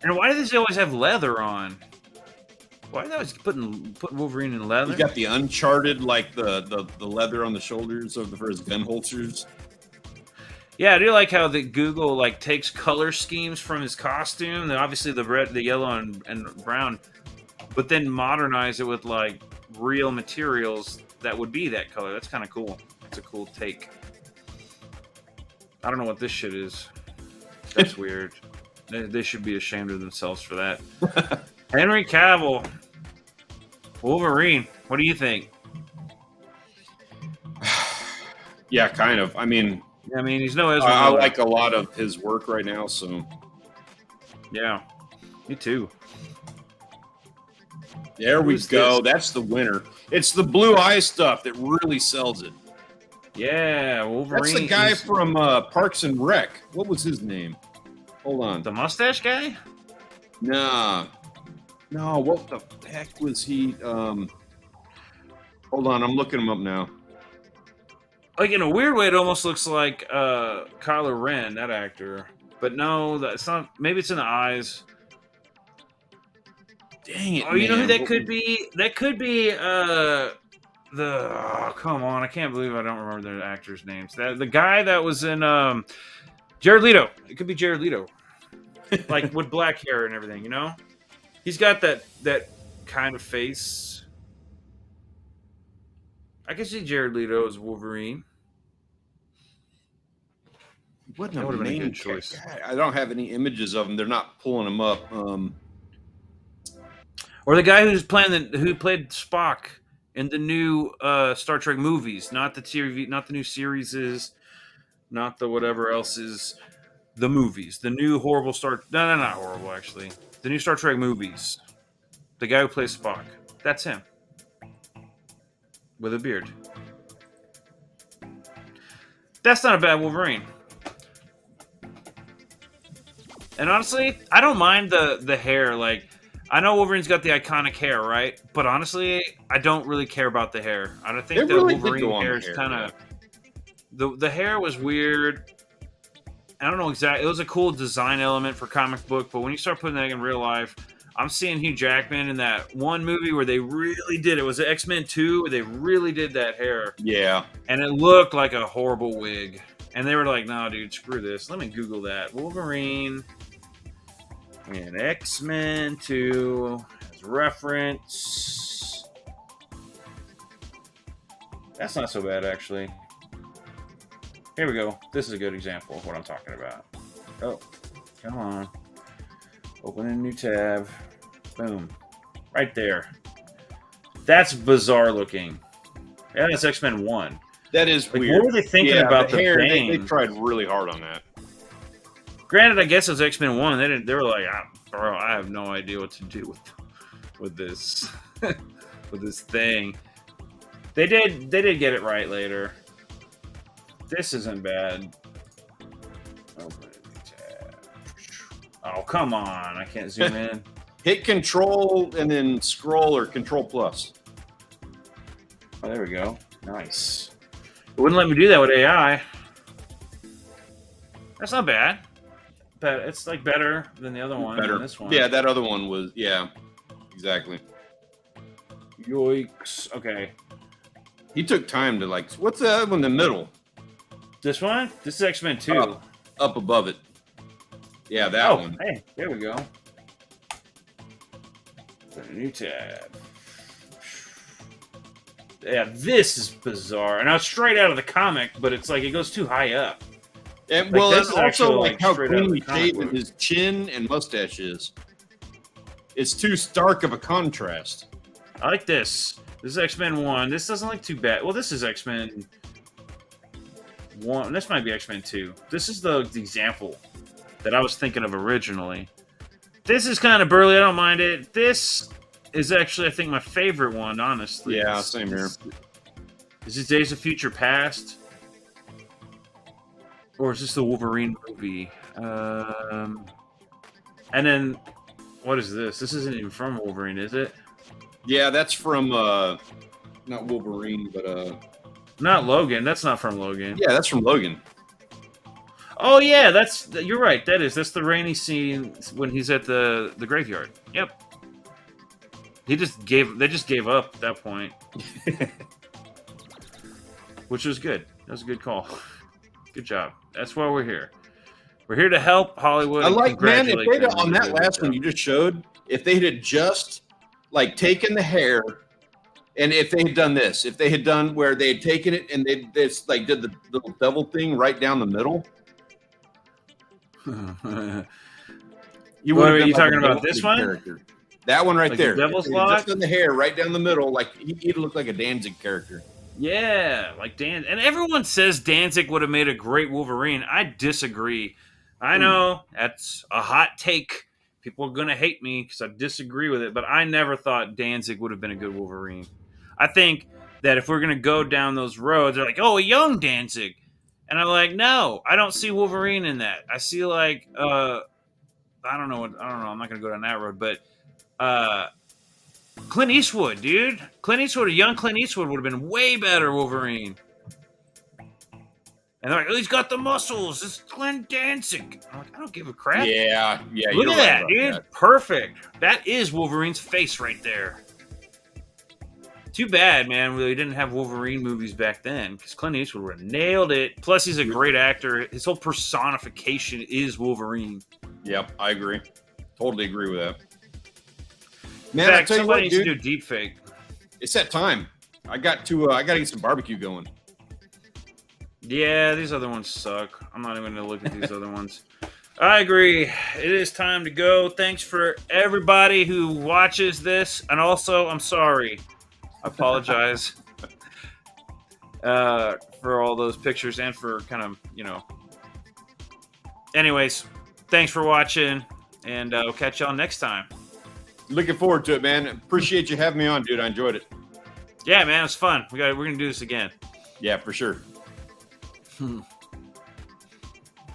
And why does he always have leather on? Why are they always putting Wolverine in leather? he got the Uncharted, like the leather on the shoulders for his gun holsters. Yeah, I do like how the Google like takes color schemes from his costume. And obviously the red, the yellow, and brown, but then modernize it with like real materials that would be that color. That's kind of cool. It's a cool take. I don't know what this shit is. That's weird. They should be ashamed of themselves for that. Henry Cavill, Wolverine. What do you think? Yeah, kind of. I mean, He's no Ezra I Miller. like a lot of his work right now. So Yeah, me too. there we Who's go. this? That's the winner. It's the blue eye stuff that really sells it. Yeah, Wolverine. That's the guy is- from Parks and Rec. What was his name? Hold on. the mustache guy. Nah. No, what the heck was he? Hold on, I'm looking him up now. Like in a weird way, it almost looks like Kylo Ren, that actor. But no, that's not. Maybe it's in the eyes. Dang it, Oh, you know who man. that What could was- be? That could be come on, I can't believe I don't remember the actors' names. The guy that was in Jared Leto. It could be Jared Leto. Like with black hair and everything, you know? He's got that kind of face. I can see Jared Leto as Wolverine. Wasn't That a would have been a main good choice. God, I don't have any images of them. They're not pulling them up. Or the guy who played Spock in the new Star Trek movies, not the TV, not the new series, not the whatever else is the movies, the new horrible no, not horrible actually, the new Star Trek movies. The guy who plays Spock, that's him with a beard. That's not a bad Wolverine. And honestly, I don't mind the hair. Like, I know Wolverine's got the iconic hair, right? But honestly, I don't really care about the hair. I don't think It the really did Wolverine go on hair the is hair, kind of the hair was weird. I don't know exactly. It was a cool design element for comic book, but when you start putting that in real life, I'm seeing Hugh Jackman in that one movie where they really did it. Was it X-Men 2 where they really did that hair? yeah. And it looked like a horrible wig. And they were like, "No, dude, screw this. Let me Google that. Wolverine and X-Men 2 as reference." That's not so bad, actually. Here we go. This is a good example of what I'm talking about. Oh, come on. Open a new tab. Boom. Right there. That's bizarre looking. Yeah, that's X-Men 1. That is Like, weird. what were they thinking about the hair? bang? They tried really hard on that. Granted, I guess it was X-Men 1. They were like, bro, I have no idea what to do with this with this thing. They did get it right later. This isn't bad. Open a new tab. Oh, come on. I can't zoom in. Hit Control and then scroll or Control Plus. Oh, there we go. Nice. It wouldn't let me do that with AI. That's not bad. But it's like better than the other one. Better. Than this one. Yeah, that other one was. Yeah, exactly. Yoicks. Okay. He took time to like. What's the other one in the middle? This one? This is X-Men 2. Up above it. Yeah, that one. Hey, there we go. Put a new tab. Yeah, this is bizarre. And now it's straight out of the comic, but it's like it goes too high up. And Like, well, this that's is also actual, like like, how straight out of the cleanly comic shaven book. his chin and mustache is. It's too stark of a contrast. I like this. This is X-Men 1. This doesn't look too bad. Well, this is X-Men 1. This might be X-Men 2. This is the example that I was thinking of originally. This is kind of burly. I don't mind it. This is actually, I think, my favorite one, honestly. Yeah, same here. Is this Days of Future Past? Or is this the Wolverine movie? And then, what is this? This isn't even from Wolverine, is it? Yeah, that's from not Wolverine, but Not Logan. That's not from Logan. yeah, that's from Logan. Oh yeah, you're right. That's the rainy scene when he's at the graveyard. Yep. They just gave up at that point. Which was good. That was a good call. Good job. That's why we're here. We're here to help Hollywood. I like, man, if congratulate they'd them on a that good last job. one you just showed, if they had just like taken the hair, and if they had done this, if they had done where they had taken it and they just like did the little devil thing right down the middle, you What, would are have you been talking a about devil this thing one? character. That one right Like the there. Devil's If they had Lock? just done the hair right down the middle, like he'd look like a Danzig character. Yeah, like Dan. And everyone says Danzig would have made a great Wolverine. I disagree. I know that's a hot take. People are going to hate me because I disagree with it, but I never thought Danzig would have been a good Wolverine. I think that if we're going to go down those roads, they're like, oh, a young Danzig. And I'm like, no, I don't see Wolverine in that. I see like, I don't know. I'm not going to go down that road, but Clint Eastwood, dude. A young Clint Eastwood would have been way better Wolverine. And they're like, oh, he's got the muscles. It's Glenn Danzig. I'm like, I don't give a crap. Yeah. Look you're at right that, about dude. that. Perfect. That is Wolverine's face right there. Too bad, man. We didn't have Wolverine movies back then because Clint Eastwood would have nailed it. Plus, he's a great actor. His whole personification is Wolverine. Yep, I agree. Totally agree with that. In Man, fact, I tell you somebody what, needs to dude, do deep fake. it's that time. I got to get some barbecue going. Yeah, these other ones suck. I'm not even going to look at these other ones. I agree. It is time to go. Thanks for everybody who watches this. And also, I'm sorry. I apologize for all those pictures and for kind of, Anyways, thanks for watching. And we'll catch y'all next time. Looking forward to it, man. Appreciate you having me on, dude. I enjoyed it. Yeah, man, it's fun. We're going to do this again. Yeah, for sure.